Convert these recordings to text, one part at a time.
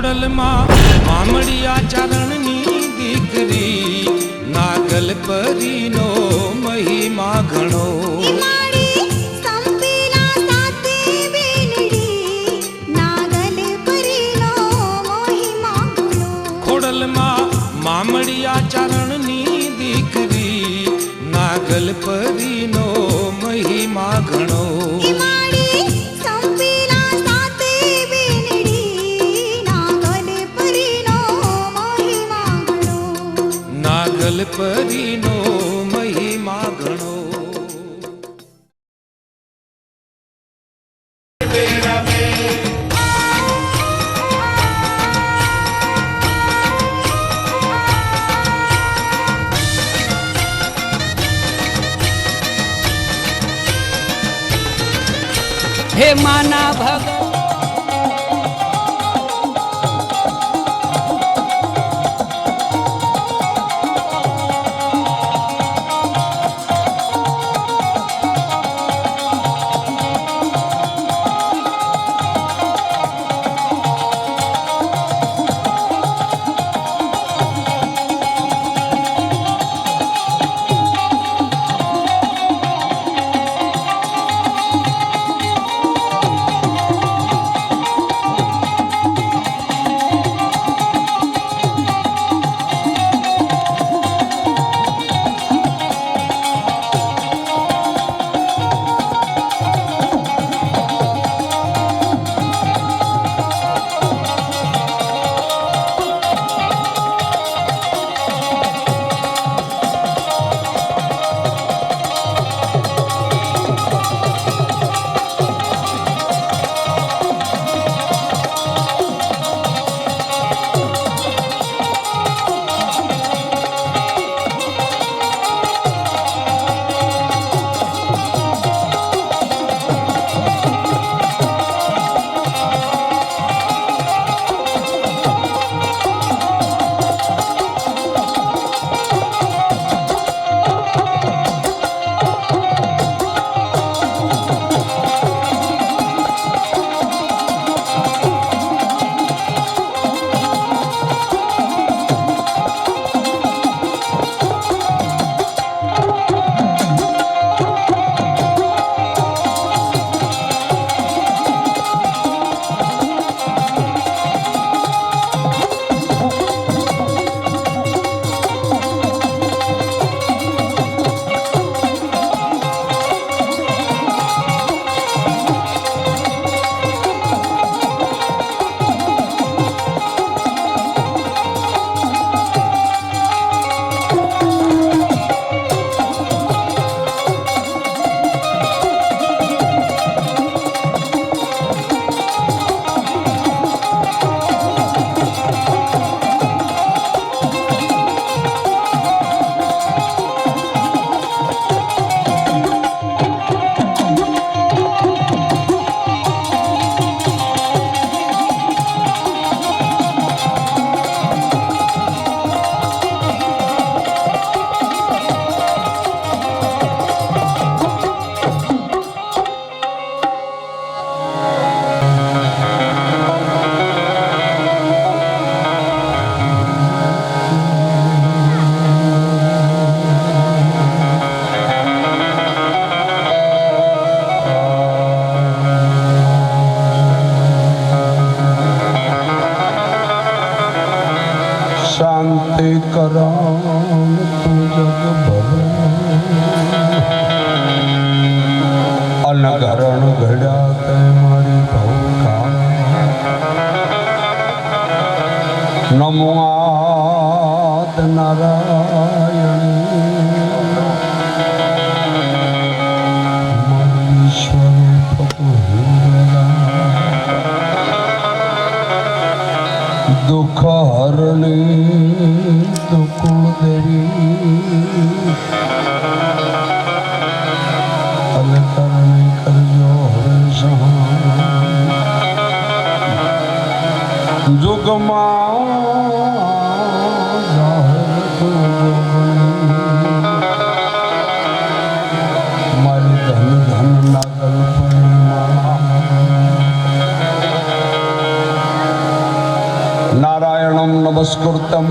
ખોડલ માં મામડિયા ચરણની દીકરી નાગલ પરીનો મહિમા ઘણો ખોડલ માં મામડિયા ચરણની દીકરી નાગલ પરીનો મહિમા ઘણો નાગલ પરીનો મહિમા ઘણો હે માના ભગ શાંતિ કરામ તું જગ ભવ અનગરણ ઘડ્યા તે મારી ભૌખા નમો આદ નારાયણી દુઃખ હરણી દુકુળ દેવી અલકરણી કરજો હરે સહાય જુગમાં નમસ્કૃતમ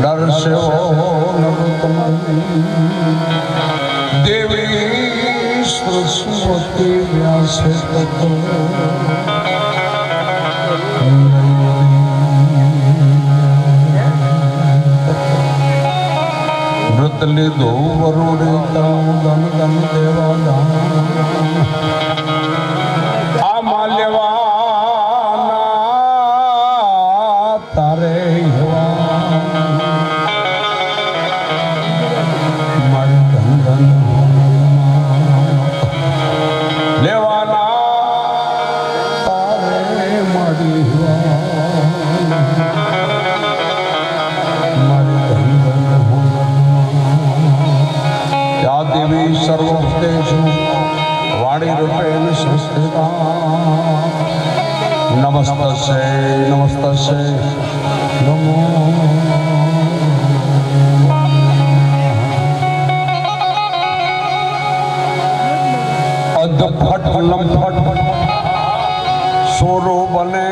નરસિંહો નરોત્તમં દેવી સરસ્વતી વ્યાસે તતો વ્રત લીધો વરુડે ધન ધન દેવા દાન આ માલ્યવાના તારે મારી ધન ધન લેવાના તારે મારી દેવી સર્વભૂતેષુ વાણી રૂપેણ સંસ્થિતા નમસ્તસ્ય નમસ્તસ્ય નમો અધફટ લંફટ સોરો બને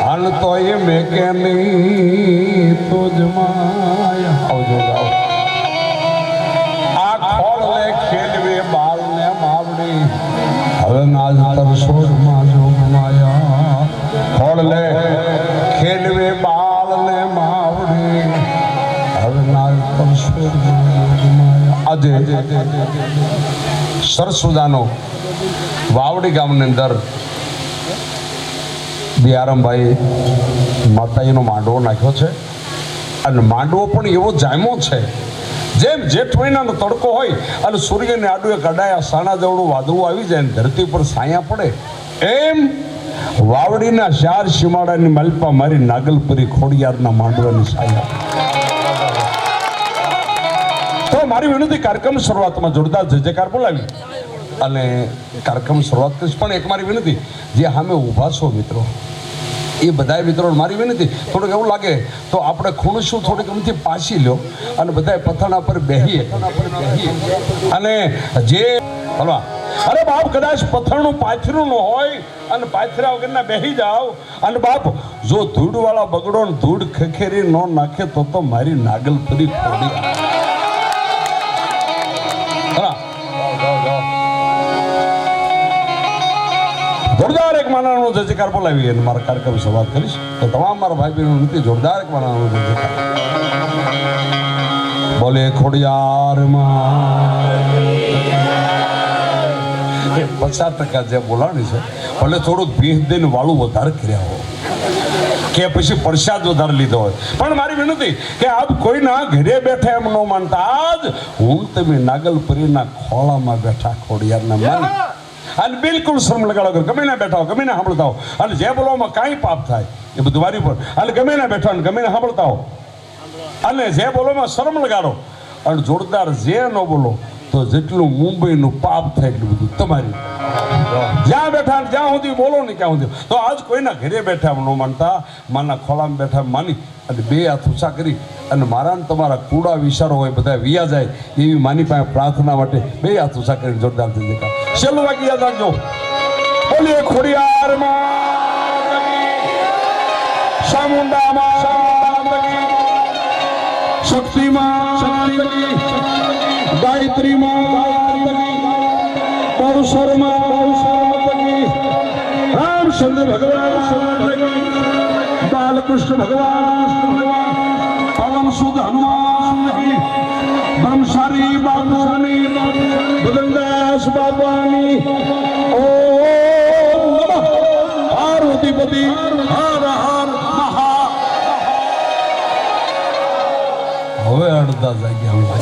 હાલ તો એ મેકે નહીં તો જમાય આવજો જાઓ હવે નાજ તરસોડમાં જોગમાયા ખોળ લે ખેલવે બાળ ને માવડી હવે નાજ તરસોડમાં જોગમાયા આજે સરસુદાનો વાવડી ગામની અંદર બિયારમભાઈ માતાજીનો માંડવો નાખ્યો છે અને માંડવો પણ એવો જામ્યો છે જેમ જેઠ મહિનાનો તડકો હોય અને સૂર્યને આડુએ કડાયા સાણા જેવડું વાદળું આવી જાય ને ધરતી પર છાયા પડે એમ વાવડીના ચાર સીમાડાની માલપા મારી નાગલપુરી ખોડિયારના માંડવાની છાયા. તો મારી વિનંતી કાર્યક્રમ શરૂઆતમાં જોરદાર જય જયકાર બોલાવી અને કાર્યક્રમ શરૂઆત કરીશ. પણ એક મારી વિનંતી, જે સામે ઊભા છો મિત્રો, એ બધા મિત્રો મારી વિનંતી, થોડુંક એવું લાગે તો આપણે ખૂણશું થોડીક એમથી પાછી લ્યો અને બધા પથાણા પર બેહીએ અને જે હલવા અરે બાપ કદાચ પથાણું પાથરું ન હોય અને પાથરા વગરના બેહી જાવ અને બાપ જો ધૂળ વાળા બગડો ને ધૂળ ખખેરી ન નાખે તો મારી નાગલપુરી ખોડી જોરદાર એક માનાનો જય જયકાર બોલાવી અને મારા કાર્યક્રમ શરૂઆત કરીશ. તો તમામ મારા ભાઈ બહેનો નથી જોરદાર એક માનાનો જય જયકાર બોલે ખોડિયાર માં 50% જે બોલાણી છે ભલે થોડુંક ભીહ દઈને વાળું વધારે કર્યા હોય કે પછી પ્રસાદ વધારે લીધો હોય, પણ મારી વિનંતી કે આપ કોઈના ઘરે બેઠા એમ ન માનતા. આજ હું તમે નાગલપુરીના ખોળામાં બેઠા ખોડિયારના માની અને બિલકુલ શરમ લગાડો, ગમે ના બેઠા હો, ગમે ના સાંભળતા હો અને જે બોલવામાં કાંઈ પાપ થાય એ બધું વારી પર અને ગમે ના બેઠા અને ગમે ના સાંભળતા હો અને જે બોલોમાં શરમ લગાડો અને જોરદાર જે ન બોલો તો જેટલું મુંબઈનું પાપ થાય એટલું બધું તમારી જ્યાં બેઠા જ્યાં સુધી બોલો ને ક્યાં સુધી. તો આજ કોઈના ઘરે બેઠા ન માનતા, માના ખોળામાં બેઠા માની અને બે હાથ ઊંચા કરી અને મારા ને તમારા કુડા વિચારો હોય બધા વિયા જાય એવી માની પાસે પ્રાર્થના માટે બે હાથ ઊંચા કરીને જોરદાર થઈ જતા. છેલ્લું વાક્ય યાદ રાખજો, બોલીએ ખોડિયાર માં ચામુંડા માં શક્તિ માં ગાયત્રી માં પરશુર માં રામચંદ્ર ભગવાન બાલકૃષ્ણ ભગવાન પવન સુદ હનુમાન બ્રહ્મચારી બાપુની ભગનદાસ બાપાની ઓમ પાર્વતીપતિ હર હર મહા. હવે અડધા જાગ્યા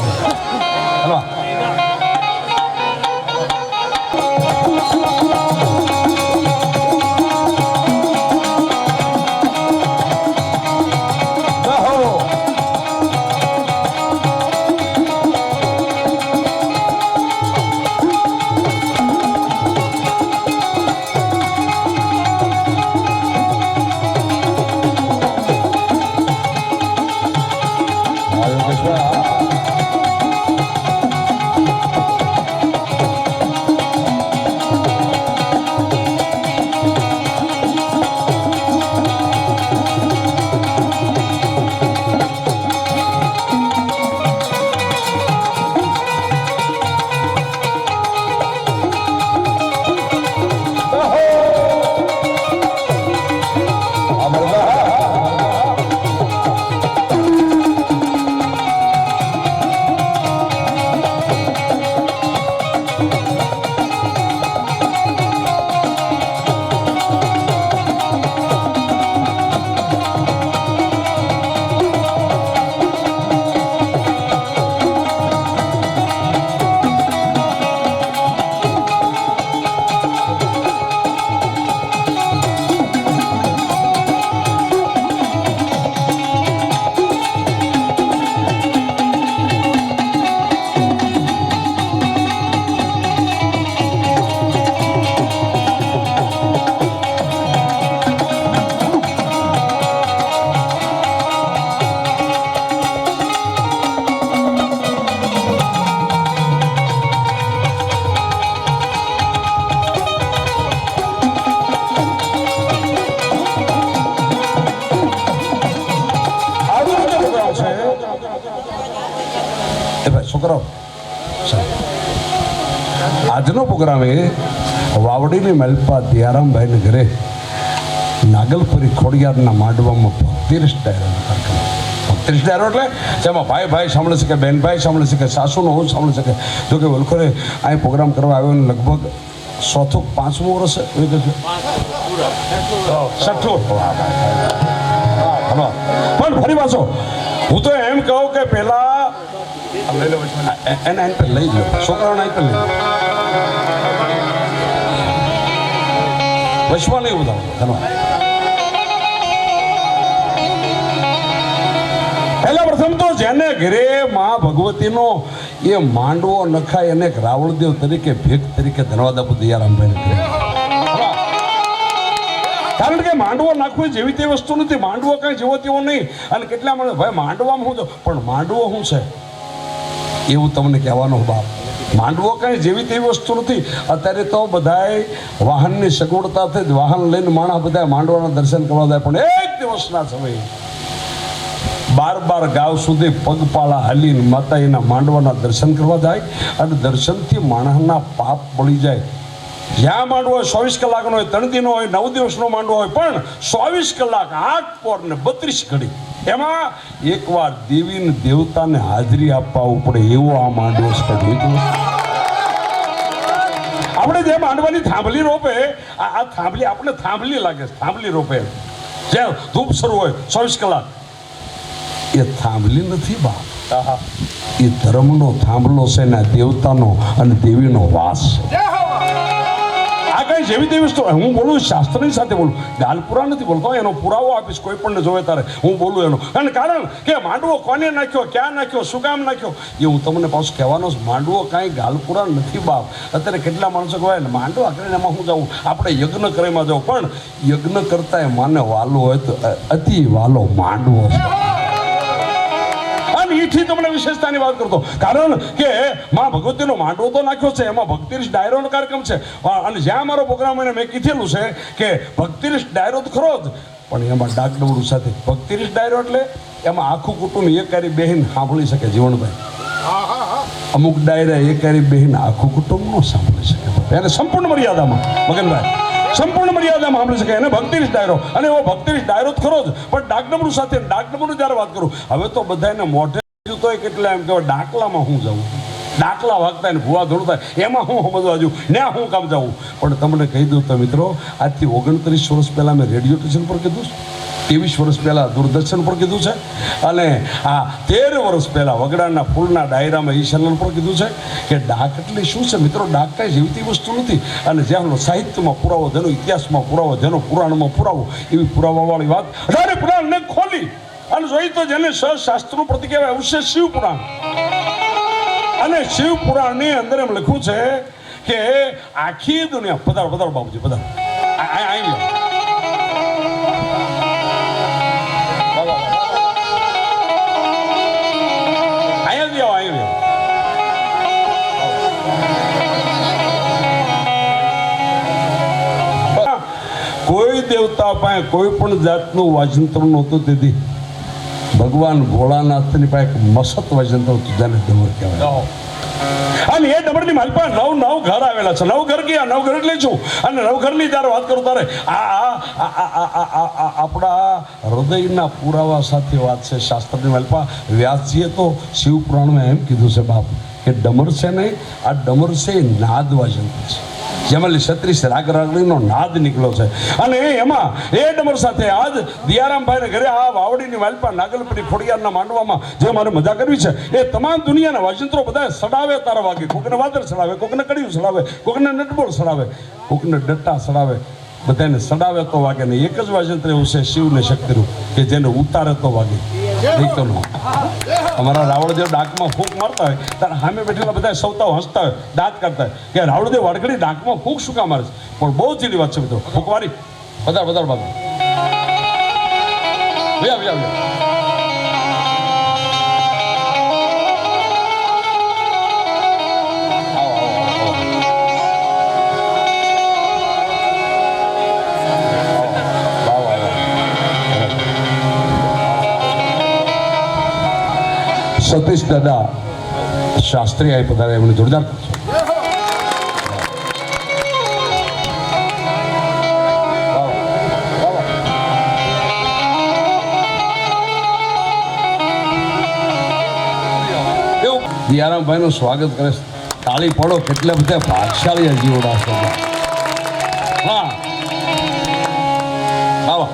એ ભાઈ છોકરાઓ આજનો પ્રોગ્રામ એ વાવડીની મલપા દિયારામભાઈને ઘરે નાગલપરી ખોડિયારના માંડવામાં 32 ડાયરાનો કાર્યક્રમ. 32 ડાયરો એટલે જેમાં ભાઈ ભાઈ સાંભળી શકે, બેન ભાઈ સાંભળી શકે, સાસુનો હું સાંભળી શકે. જો કે વલખોરે અહીં પ્રોગ્રામ કરવા આવ્યો ને લગભગ 4થું 5મું વર્ષ છઠ્ઠું. પણ ફરી પાછો હું તો એમ કહું કે પેલા એને અહીં લઈ લો, છોકરાઓને અહીં લઈ લો, વચમાં નહીં બતાવો. પહેલા પ્રથમ તો જેને ઘરે મા ભગવતીનો એ માંડવો નખાય એને રાવળદેવ તરીકે ભેગ તરીકે ધન્યવાદ આપું દિયારામભાઈ. કારણ કે માંડવો નાખવો જેવી તે વસ્તુ નથી, માંડવો કઈ જેવો તેવો નહીં. અને કેટલા મને ભાઈ માંડવામાં હું પણ માંડવો શું છે એવું તમને કહેવાનો બાપ. માંડવો કઈ જેવી તેવી વસ્તુ નથી. અત્યારે તો બધાય વાહનની સગવડતાથી વાહન લઈને માણસ બધા માંડવાના દર્શન કરવા જાય, પણ એક દિવસના સમયે 12 ગાવ સુધી પગપાળા હાલીને માતાજીના માંડવાના દર્શન કરવા જાય. અને દર્શનથી માણસના પાપ બળી જાય. જ્યાં માંડવો હોય 24 કલાકનો હોય, 3 દિનો હોય, 9 દિવસનો માંડવો હોય, પણ 24 કલાક 8 પોર ને 32 ઘડી એમાં એકવાર દેવીને દેવતાને હાજરી આપવા પડે એવો આ માંડવો છે. આપણે જે માંડવાની થાંભલી રોપે, આ થાંભલી આપણે થાંભલી લાગે છે, થાંભલી રોપે જ્યાં ધૂપ શરૂ હોય 24 કલાક, એ થાંભલી નથી બાપ, એ ધર્મનો થાંભલો છે ને દેવતાનો અને દેવીનો વાસ છે. આ કઈ જેવી તેવી વસ્તુ હું બોલું શાસ્ત્રની સાથે બોલું, ગાલપુરા નથી બોલતો, એનો પુરાવો આપીશ કોઈ પણ જોવે તારે હું બોલું એનો. અને કારણ કે માંડવો કોને નાખ્યો, ક્યાં નાખ્યો, શું કામ નાખ્યો એ હું તમને પાછું કહેવાનો. માંડવો કાંઈ ગાલપુરા નથી બાપ. અત્યારે કેટલા માણસો કહેવાય ને માંડવા કરીને એમાં હું જાઉં, આપણે યજ્ઞ કરેમાં જાઉં, પણ યજ્ઞ કરતા એ માને વાલો હોય તો અતિ વાલો માંડવો છે. ઈથી તમને વિશેષતાની વાત કરતો, કારણ કે માં ભગવતીનો માંડવો તો નાખ્યો છે, એમાં 32 ડાયરોનો કાર્યક્રમ છે. અને જ્યાં મારો પ્રોગ્રામ એને મેં કીધેલું છે કે 32 ડાયરો તો ખરો જ, પણ એમાં ડાકડવડું સાથે 32 ડાયરો એટલે એમાં આખું કુટુંબ એકારી બેહીને સાંભળી શકે. જીવનભાઈ અમુક ડાયરા એકારી બેહીને આખું કુટુંબ ન સાંભળી શકે, એને સંપૂર્ણ મર્યાદામાં મગનભાઈ સંપૂર્ણ મર્યાદામાં સાંભળી શકે. એને 32 ડાયરો, અને એવો 32 ડાયરો જ ખરો જ, પણ ડાકડમરું સાથે ડાકડમરું જ્યારે વાત કરું, હવે તો બધાને મોઢે તો કેટલા એમ કહેવાય ડાકલામાં હું જાઉં, ડાકલા વાગતા ને ભૂવા ધોળતા એમાં હું સમજવા જઉં ને હું કામ જાઉં. પણ તમને કહી દઉં તો મિત્રો, આજથી 29 વર્ષ પહેલાં મેં રેડિયો સ્ટેશન પર કીધું છે, 23 વર્ષ પહેલાં દૂરદર્શન પર કીધું છે, અને આ 13 વર્ષ પહેલાં વગડાના ફૂલના ડાયરામાં ઈ ચેનલ પર કીધું છે કે ડાક એટલે શું છે મિત્રો. ડાક કાંઈ જેવી તેવી વસ્તુ નથી. અને જેનો સાહિત્યમાં પુરાવો, જેનો ઇતિહાસમાં પુરાવો, જેનો પુરાણમાં પુરાવો, એવી પુરાવાવાળી વાત 18 પુરાણને ખોલી અને જોઈ તો જેને શાસ્ત્રનું પ્રતીક કહેવાય એવું છે શિવ પુરાણ. અને શિવ પુરાણની અંદર એમ લખ્યું છે કે આખી દુનિયા પધારો પધારો બાબુજી પધારો કોઈ દેવતા પાસે કોઈ પણ જાતનું વાજંત્ર નહોતું. તેથી ભગવાન ભોળાનાથની પાસે મસત વાજંત્ર હતું, જેને ડમર કહેવાય. અને એ ડમરની મારી પાસે 9 ઘર આવેલા છે. 9 ઘર ગયા, 9 ઘર એટલે છું. અને 9 ઘરની જ્યારે વાત કરું ત્યારે આપણા હૃદયના પુરાવા સાથે વાત છે શાસ્ત્રની માલપા. વ્યાસજીએ તો શિવ પુરાણમાં એમ કીધું છે બાપ કે ડમર છે નહીં, આ ડમર છે એ નાદ વાજંત્ર છે, જેમાં 36 રાગ રાગણીનો નાદ નીકળ્યો છે. અને એમાં એ ડમર સાથે આજ દિયારામભાઈને ઘરે આ વાવડીની માલપા નાગલપરી ખોડિયારના માંડવામાં જે મારે મજા કરવી છે, એ તમામ દુનિયાના વાજંત્રો બધા સડાવે તારા વાગે. કોકને વાદળ સડાવે, કોકને કડિયું સડાવે, કોકને નટબોળ સડાવે, કોકને ડટ્ટા સડાવે, બધાને સડાવે તો વાગે. ને એક જ વાજંત્ર એવું છે શિવને શક્તિનું કે જેને ઉતારે તો વાગે. અમારા રાવળદેવ ડાકમાં ફૂંક મારતા હોય ત્યારે સામે બેઠેલા બધા સૌતાઓ હસતા હોય, દાંત કાઢતા હોય કે રાવળદેવ વડગડી ડાકમાં ફૂંક શું કામ મારે છે. પણ બહુ જીની વાત છે મિત્રો. ફૂંકવારી વધારે વધારે બાબુ સતીશ દાદા શાસ્ત્રી આ પધારે એમને જોરદાર દિયારામભાઈ નું સ્વાગત કરે. તાળી પડો, કેટલા બધા ભાગશાળી જીવડા છે. હા આવો.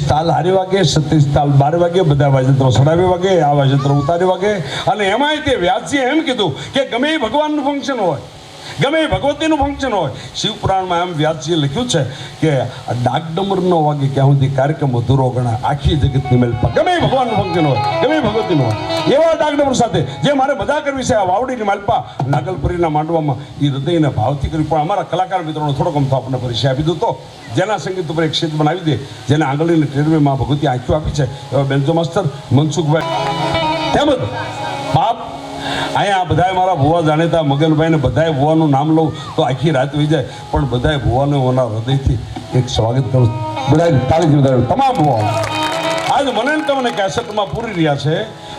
તાલ હારી વાગે, 36 તાલ 12 વાગે, બધા વાજંત્રો 2:30 વાગે, આ વાજંત્રો ઉતારી વાગે. અને એમાંય તે વ્યાસજીએ એમ કીધું કે ગમે એ ભગવાનનું ફંક્શન હોય, ગમે એ ભગવતીનું ફંક્શન હોય, શિવપુરાણમાં એમ વ્યાસજીએ લખ્યું છે કે ડાકડમર ન વાગે ક્યાં સુધી કાર્યક્રમ અધૂરો ગણાય. આખી જગતની મેલ પર ગમે એ ભગવાનનું ફંક્શન હોય, ગમે એ ભગવતીનું હોય, એવા ડાકડમર સાથે જે મારે બધા કરવી છે. આ વાવડીની માલપા નાગલપુરીના માંડવામાં એ હૃદયના ભાવથી કરી. પણ અમારા કલાકાર મિત્રોનો થોડોક અમથો આપણને પરિચય આપી દઉં તો, જેના સંગીત ઉપર એક ક્ષેત્ર બનાવી દે, જેને આંગળીની ટેરવે માં ભગવતી આંખો આપી છે, એવા બેન્જો માસ્તર મનસુખભાઈ તેમજ બાપ. અહીંયા બધા મારા ભુવા જાણીતા મગનભાઈ ને બધાએ ભુવાનું નામ લઉં તો આખી રાત હોઈ જાય, પણ બધાએ ભુવાને ઓના હૃદયથી એક સ્વાગત કરું. બધા તાળીથી વધારે તમામ ભુવાઓ આજ મને તમને કેસેટમાં પૂરી રહ્યા છે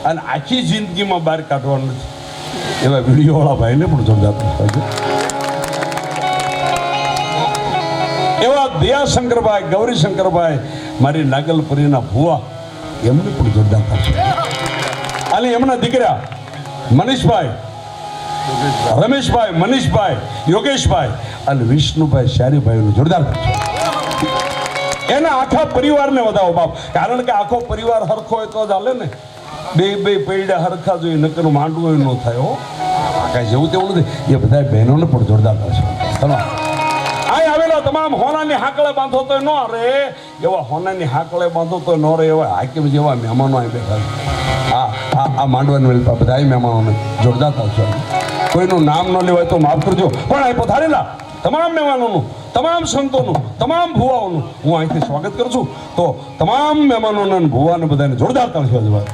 અને આખી જિંદગીમાં બહાર કાઢવાનું નથી. એવા વિડીયોવાળા ભાઈને પણ જોરદાર હોય છે. એવા દયાશંકરભાઈ, ગૌરીશંકરભાઈ, મારી નાગલપુરીના ભુવા, એમને પણ જોરદાર થશે. અને એમના દીકરા મનીષભાઈ, રમેશભાઈ, મનીષભાઈ, યોગેશભાઈ અને વિષ્ણુભાઈ શારીભાઈનું જોરદાર થશે. એના આખા પરિવારને વધાવો બાપ. કારણ કે આખો પરિવાર હરખો હોય તો જ હાલે ને. બે પૈડા હરખા જોઈએ, નકર માંડવું ન થાય. હો કાંઈ જેવું તેવું નથી. એ બધા બહેનોને પણ જોરદાર થશે. આવેલા તમામ હોનાની હાકળે બાંધો તો ન રે, એવા હોનાની હાકળે બાંધો તો ન રે, એવા હાકીમ જેવા મહેમાનો અહીં બેઠા છે. આ માંડવાની વેલપા બધા મહેમાનોને જોરદાર થશે. કોઈનું નામ ન લેવાય તો માફ કરજો, પણ અહીં પધારેલા તમામ મહેમાનોનું, તમામ સંતોનું, તમામ ભુવાઓનું હું અહીંથી સ્વાગત કરું છું. તો તમામ મહેમાનોને ભુવાને બધાને જોરદાર તાળીઓ જવા.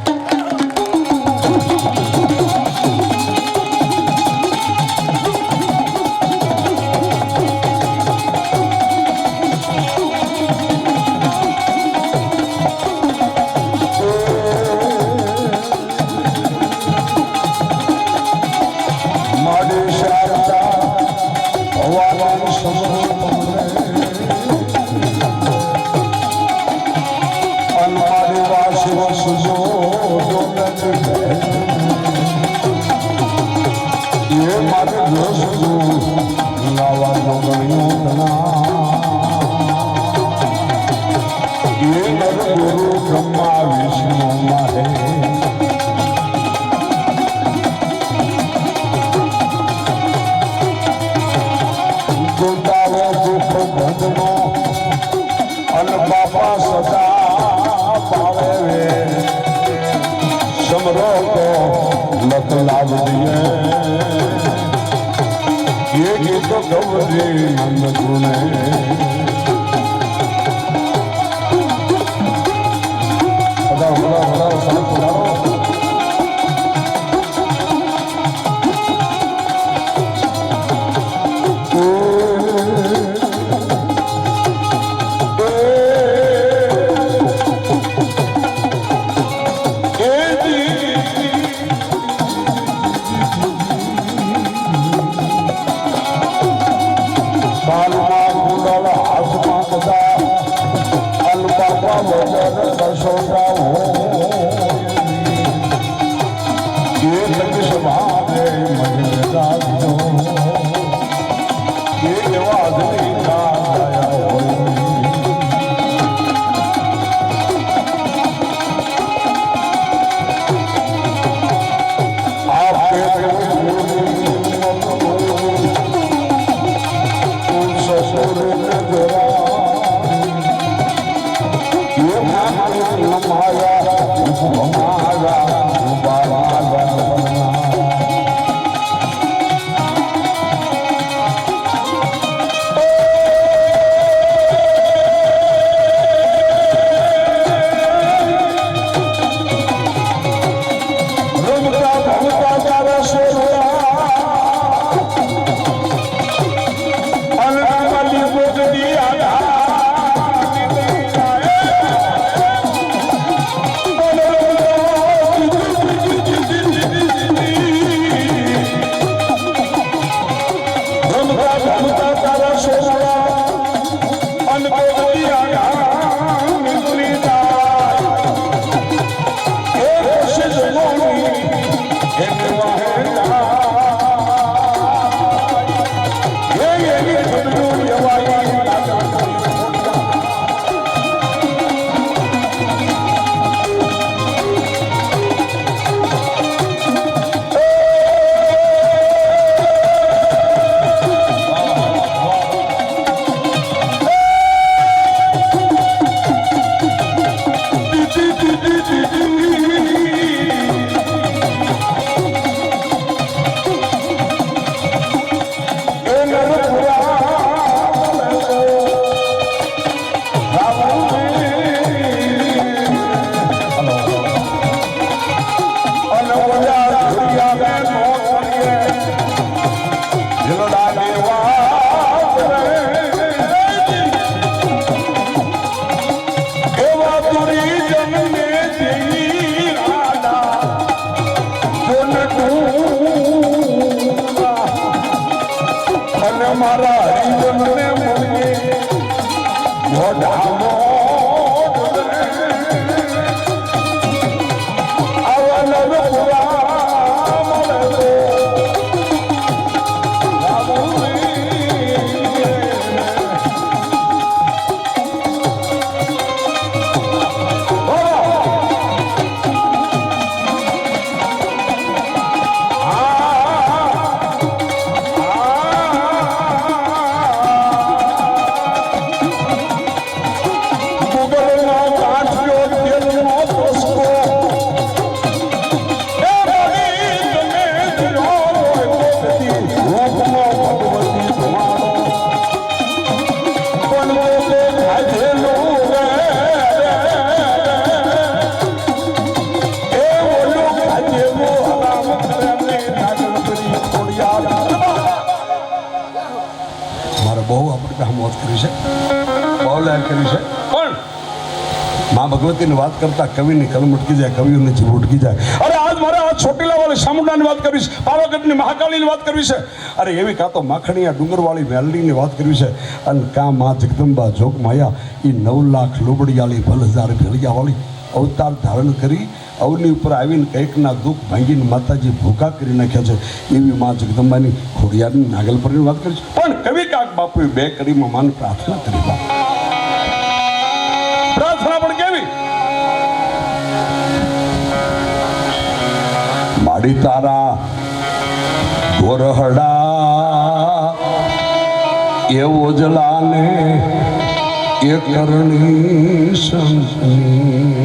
ભગવતીની વાત કરતા કવિની કલમ અટકી જાય, કવિઓની જીભ અટકી જાય. અરે આજ મારે આ ચોટીલા વાળી ચામુંડાની વાત કરવી છે, પાવાગઢની મહાકાળીની વાત કરવી છે, અરે એવી કાં તો માખણીયા ડુંગરવાળી મેલડીની વાત કરવી છે, અને કાં માં જગદંબા જોગ માયા એ 9 લાખ લોબડિયાળી 10,000 ભેળિયાવાળી અવતાર ધારણ કરી અવની ઉપર આવીને કંઈકના દુઃખ ભાંગીને માતાજી ભૂખા કરી નાખ્યા છે. એવી માં જગદંબાની ખોડિયારની નાગલપરીની વાત કરી છે. પણ કવિ કાક બાપુએ 2 કડીમાં માન પ્રાર્થના કરી. પ્રાર્થના પણ કેવી? માડી તારા ગોરહડા એવો જલાને એ કરણી સંસની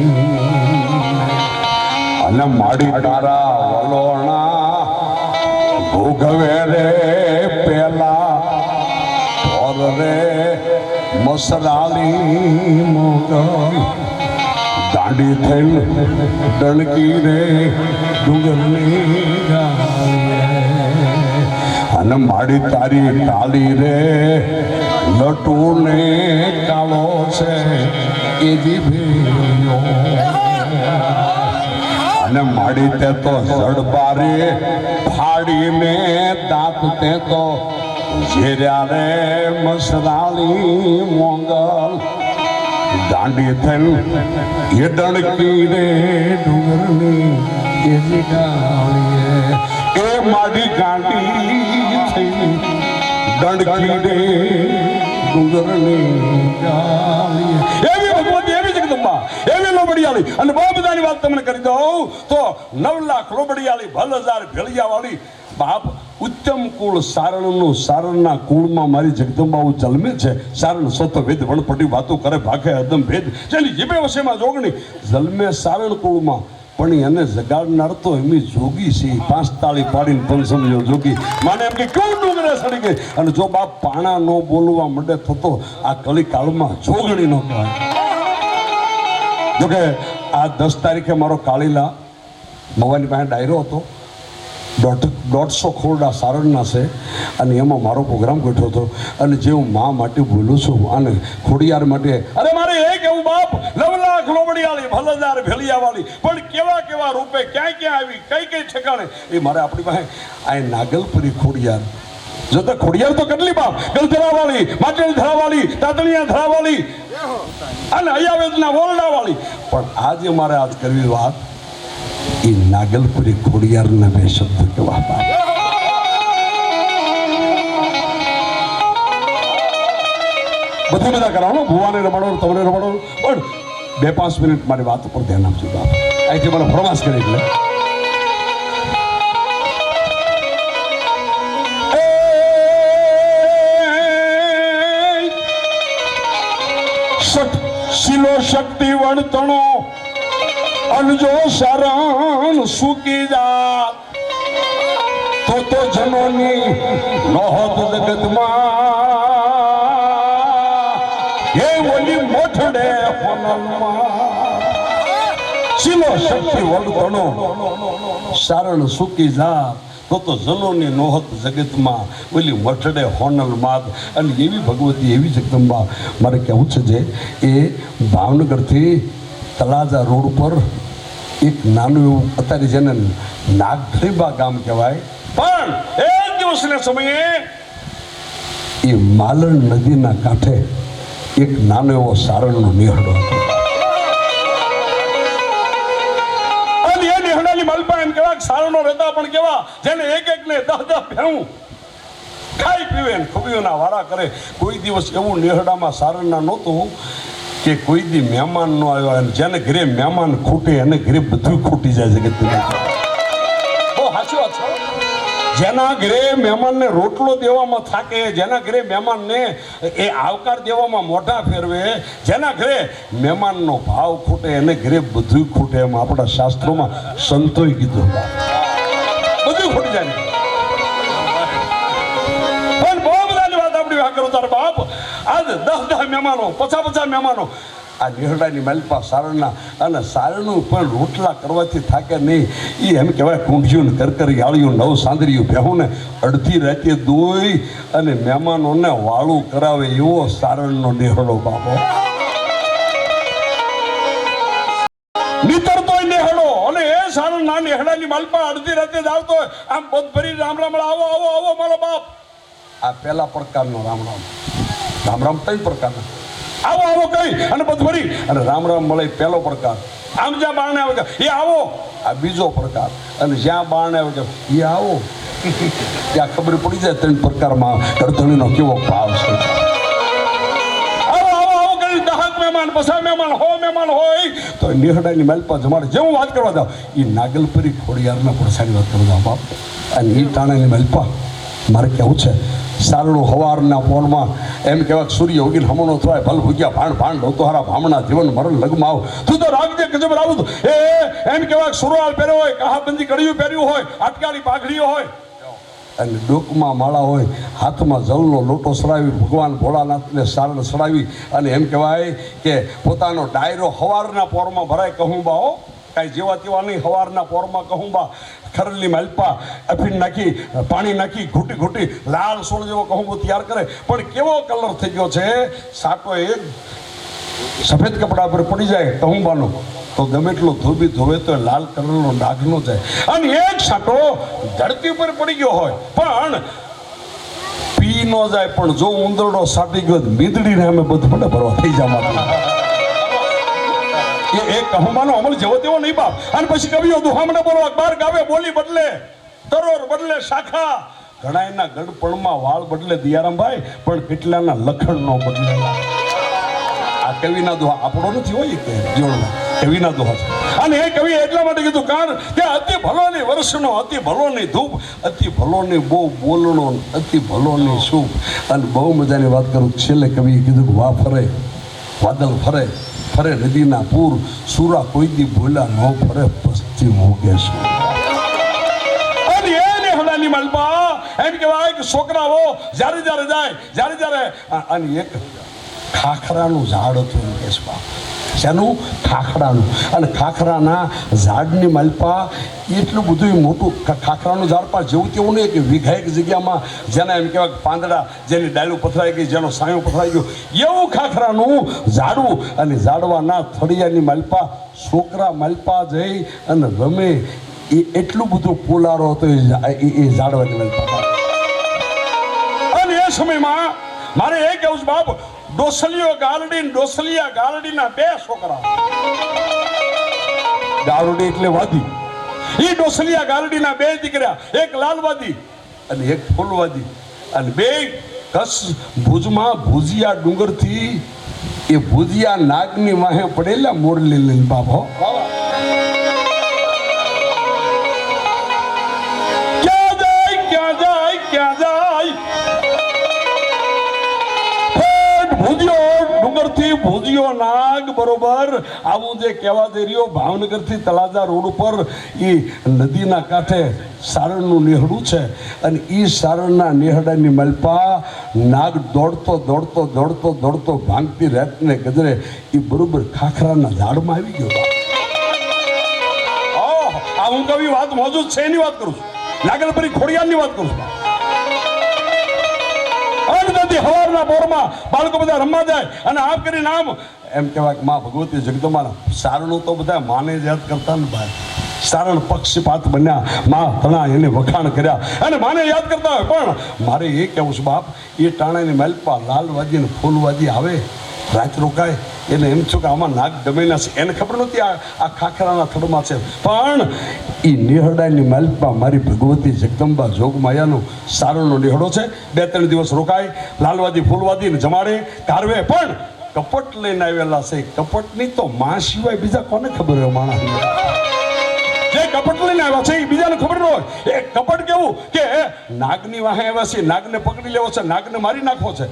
અને માડી તારા વલોણા ભોગવે રે પેલા ઓર રે મસરાલી મોગલ દાંડી થઈને ડણકી રે ડુંગરની અને માડી તારી ટાળી રે લટુને કાળો છે એ જીભ્યો અને માડી તે તો જડબારે ફાડીને દાંત તે તો ઝેર્યા રે મસરાલી મોગલ દાંડી થઈને એ ડણકી રે ડુંગરની એ જીગાળીએ એ માડી ગાંડી થઈ ડણકી રે ડુંગરની ગાળીએ. એવી ભગવતી, એવી જગદંબા, એવી લોબડિયાળી. અને બહુ બધાની વાત તમને કરી દઉં તો 9 લાખ લોબડિયાળી 10,000 ભેળિયાવાળી બાપ ઉત્તમ કુળ સારણનું, સારણના કુળમાં મારી જગદંબાઓ જન્મે છે. સારણ સોતો વેદ વણપટી વાતો કરે ભાગે અદમ ભેદ જેની જીભે વશેમાં જોગણી જન્મે સારણ કુળમાં. પણ એને જગાડનાર તો એમની જોગી છે. 5 તાળી પાડીને પંચમયો જોગી માને એમ કે કેવું ડુંગરે સડી ગઈ. અને જો બાપ પાણા નો બોલવા મંડે થતો આ કલી કાળમાં જોગણી નો કહેવાય. જોકે આ 10 તારીખે મારો કાળીલા મવાની પાસે ડાયરો હતો. 150 ખોરડા સારણના છે અને એમાં મારો પ્રોગ્રામ ગોઠવ્યો હતો. અને જે હું મા માટે બોલું છું અને ખોડિયાર માટે, અરે મારે એ કેવું બાપ 9 લાખ લોબડિયાળી 10,000 ભેળિયાવાળી પણ કેવા કેવા રૂપે ક્યાં ક્યાં આવી, કઈ કઈ ઠેકાણે એ મારે આપણી પાસે આ નાગલપરી ખોડિયાર જોતા. ખોડિયાર તો કેટલી બાપ, ગલધરાવાળી, માટેલ ધરાવાળી, તાતણિયા ધરાવાળી અને અયાવેદના વોરડાવાળી. પણ આજે મારે આજ કરવી વાત એ નાગલપુરી ખોડિયારના બે શબ્દ કહેવા બાપ. બધું બધા કરાવો, ભુવાને રમાડો, તમને રમાડો, પણ 2-5 મિનિટ મારી વાત ઉપર ધ્યાન આપજો બાપ. અહીંથી મને ફરમાશ કરી એટલે શિલો શક્તિ વણતણો અનજો શરણ સુકી જાત તો જનોની નહોત જગતમાં એ ઓલી મોઠડે હોનલમાં. શિલો શક્તિ વણતણો શરણ સુકી જાત તો જનોની નોહત જગતમાં ઓલી મઠડે હોનલ માત. અને એવી ભગવતી, એવી જગદંબા મારે કહેવું છે જે એ ભાવનગરથી તળાજા રોડ ઉપર એક નાનું એવું અત્યારે જેને નાગધરીબા ગામ કહેવાય, પણ એક દિવસના સમયે એ માલણ નદીના કાંઠે એક નાનો એવો સારણનો નિહળો હતો. મલપા એમ કેવા સારણો રહેતા, પણ કેવા જેને એક ને 10 ભેણું ખાઈ પીવે ને ખુબીઓના વારા કરે. કોઈ દિવસ એવું નેહડામાં સારણના નહોતું કે કોઈ દી મહેમાન નો આવ્યો, અને જેને ઘરે મહેમાન ખૂટે એને ઘરે બધું ખૂટી જાય છે. બહુ સાચી વાત છે. જેના ઘરે મહેમાનને રોટલો દેવામાં થાકે, જેના ઘરે મહેમાનને એ આવકાર દેવામાં મોઢા ફેરવે, જેના ઘરે મહેમાનનો ભાવ ખૂટે એને ઘરે બધું ખૂટે. એમ આપણા શાસ્ત્રોમાં સંતોએ કીધું બધું ખૂટી જાય. પણ બહુ બધાની વાત આપણી વાત કરું તાર બાપ. આજ 10 મહેમાનો, 50 મહેમાનો આ નેહડાની માલપા સારણના, અને સારણનું પણ રોટલા કરવાથી થાકે નહીં. એ એમ કહેવાય કુંઢિયું કરકર યાળિયું નવ સાંદરિયું ભેહું ને અડધી રાતે દોઈ અને મહેમાનોને વાળું કરાવે એવો સારણનો નેહડો બાપો. નીતરતોય નેહડો, અને એ સારણના નેહડાની માલપા અડધી રાતે જ આવતો હોય, આમ પદ ભરી રામ રામ આવો આવો આવો મારો બાપ. આ પહેલા પ્રકારનો રામ રામ. રામ રામ 3 પ્રકારના. આવો આવો કઈ અને પદ ભરી અને રામ રામ મળે પહેલો પ્રકાર. આમ જ્યાં બારણે આવે એ આવો, આ બીજો પ્રકાર. અને જ્યાં બારણે આવે એ આવો, ત્યાં ખબર પડી જાય 3 પ્રકારમાં ગરધણીનો કેવો ભાવ છે. આવો આવો આવો કરી 10 મહેમાન, 50 મહેમાન, 100 મહેમાન હોય તો નેહડાની માલપા જમાડે. જેવું વાત કરવા જાવ એ નાગલપરી ખોડિયારના પડસાની વાત કરવા જાવ બાપ. અને એ ટાણાની માલપા મારે કેવું છે, સારણું હવારના પોરમાં એમ કહેવાય સૂર્ય ઉગીને હમણો થાય, ભલ ભૂગ્યા ભાણ ભાણ ઢોતો હારા ભામણા જીવન મરણ લગમાં આવ તું તો રાખજે ગજબ રાવું. એ એમ કહેવાય સુરવાળ પહેર્યો હોય, કાહાબંધી કડિયું પહેર્યું હોય, આટકાળી પાઘડીઓ હોય, અને ડોકમાં માળા હોય, હાથમાં જલનો લોટો સડાવી ભગવાન ભોળાનાથને સારણ સડાવી, અને એમ કહેવાય કે પોતાનો ડાયરો હવારના પોરમાં ભરાય. કહું બા હો, કાંઈ જેવા તેવા નહીં, હવારના પોરમાં કહું બા ખરલી માલપા અફીણ નાખી, પાણી નાખી, ઘૂંટી ઘૂંટી લાલ સોળ જેવો કહુંબો તૈયાર કરે. પણ કેવો કલર થઈ ગયો છે, સાટો એક સફેદ કપડા પર પડી જાય કહુંબાનો તો ગમે એટલો ધોબી ધોવે તો લાલ કલરનો ડાઘ ન જાય. અને એક સાટો ધરતી ઉપર પડી ગયો હોય પણ પી ન જાય, પણ જો ઉંદરડો સાટી ગયો મીંદડીને અમે બધું ભલે ભરવા થઈ જાય. એ કહુંબાનો અમલ જેવો તેવો નહીં બાપ. અને પછી કવિઓ દુહામણે બોલવા બાર ગાવે, બોલી બદલે તરોર બદલે શાખા, ઘણા એના ગઢપણમાં વાળ બદલે દિયારામભાઈ, પણ કેટલાના લખણ નો બદલે. આ કવિના દોહા આપણો નથી હોય કે જીવનમાં કવિના દોહા છે. અને એ કવિ એટલા માટે કીધું કારણ કે અતિ ભલોની વર્ષનો, અતિ ભલોની ધૂપ, અતિ ભલોની બહુ બોલણો, અતિ ભલોની શુભ. અને બહુ મજાની વાત કરું, છેલ્લે કવિએ કીધું કે વા ફરે વાદળ ફરે, ફરે નદીના પૂર, સુરા કોઈ દી બોલા ન ફરે પશ્ચિમ ઉગેશું. અને એને હડાની માલપા એમ કહેવાય કે છોકરાઓ જ્યારે જ્યારે જાય, જ્યારે જ્યારે અને એક ખાખરાનું ઝાડ હતું એમ કેસ બાપ. શેનું? ખાખરાનું. અને ખાખરાના ઝાડની માલપા એટલું બધું મોટું ખાખરાનું ઝાડ પણ જેવું તેવું નહીં કે વિઘાયક જગ્યામાં જેને એમ કહેવાય પાંદડા, જેની ડાળું પથરાઈ ગઈ, જેનો સાયો પથરાઈ ગયો, એવું ખાખરાનું ઝાડવું. અને ઝાડવાના થળિયાની માલપા છોકરા માલપા જઈ અને રમે. એ એટલું બધું પોલારો હતો એ ઝાડવાની માલપા. અને એ સમયમાં મારે એ કહેવું છે બાપ, ડોસલીઓ ગાલડી, ડોસલિયા ગાલડીના 2 છોકરા. ગાલડી એટલે વાદી ઈ ડોસલિયા ગાલડીના બે દીકરા, એક લાલવાદી અને એક ફૂલવાદી, અને બે કસ ભુજમાં ભુજિયા ડુંગરથી એ ભુજિયા નાગની વાહે પડેલા મોરલી લઈને બાપ હો. ક્યાં જાય ભુજિયો ડુંગરથી ભુજિયો નાગ બરોબર આવું જે કહેવા જઈ રહ્યો ભાવનગરથી તળાજા રોડ ઉપર એ નદીના કાંઠે સારણનું નેહડું છે, અને એ સારણના નેહડાની મલપા નાગ દોડતો દોડતો દોડતો દોડતો ભાંગતી રાતને ગજરે એ બરોબર ખાખરાના ઝાડમાં આવી ગયો. આ હું કવી વાત મોજૂદ છે એની વાત કરું છું, નાગલપરી ખોડિયારની વાત કરું છું. હવારના બોરમાં બાળકો બધા રમવા જાય અને આમ કરીને આમ એમ કહેવાય કે માં ભગવતી જગદંબાના સારણું તો બધા માને જ યાદ કરતા ને ભાઈ. સારણ પક્ષપાત બન્યા, માં તણા એને વખાણ કર્યા અને માને યાદ કરતા હોય. પણ મારે એ કહેવું છે બાપ, એ ટાણાની માલપા લાલવાદી ને ફૂલવાદી આવે, રાત રોકાય, એને એમ થયું કે આમાં નાગ ગમેલા છે, એને ખબર નહોતી આ ખાખરાના થડમાં છે. પણ એ નેહડાની માલપા મારી ભગવતી જગદંબા જોગમાયાનો સારણનો નેહડો છે. 2-3 દિવસ રોકાય, લાલવાદી ફૂલવાદી ને જમાડે કારવે, પણ કપટ લઈને આવેલા છે. કપટની તો માં સિવાય બીજા કોને ખબર હોય? માણસ જે કપટ લઈને આવ્યા છે એ બીજાને ખબર ન હોય. એ કપટ કેવું કે નાગની વાહે આવ્યા છે, નાગને પકડી લેવો છે, નાગને મારી નાખવો છે,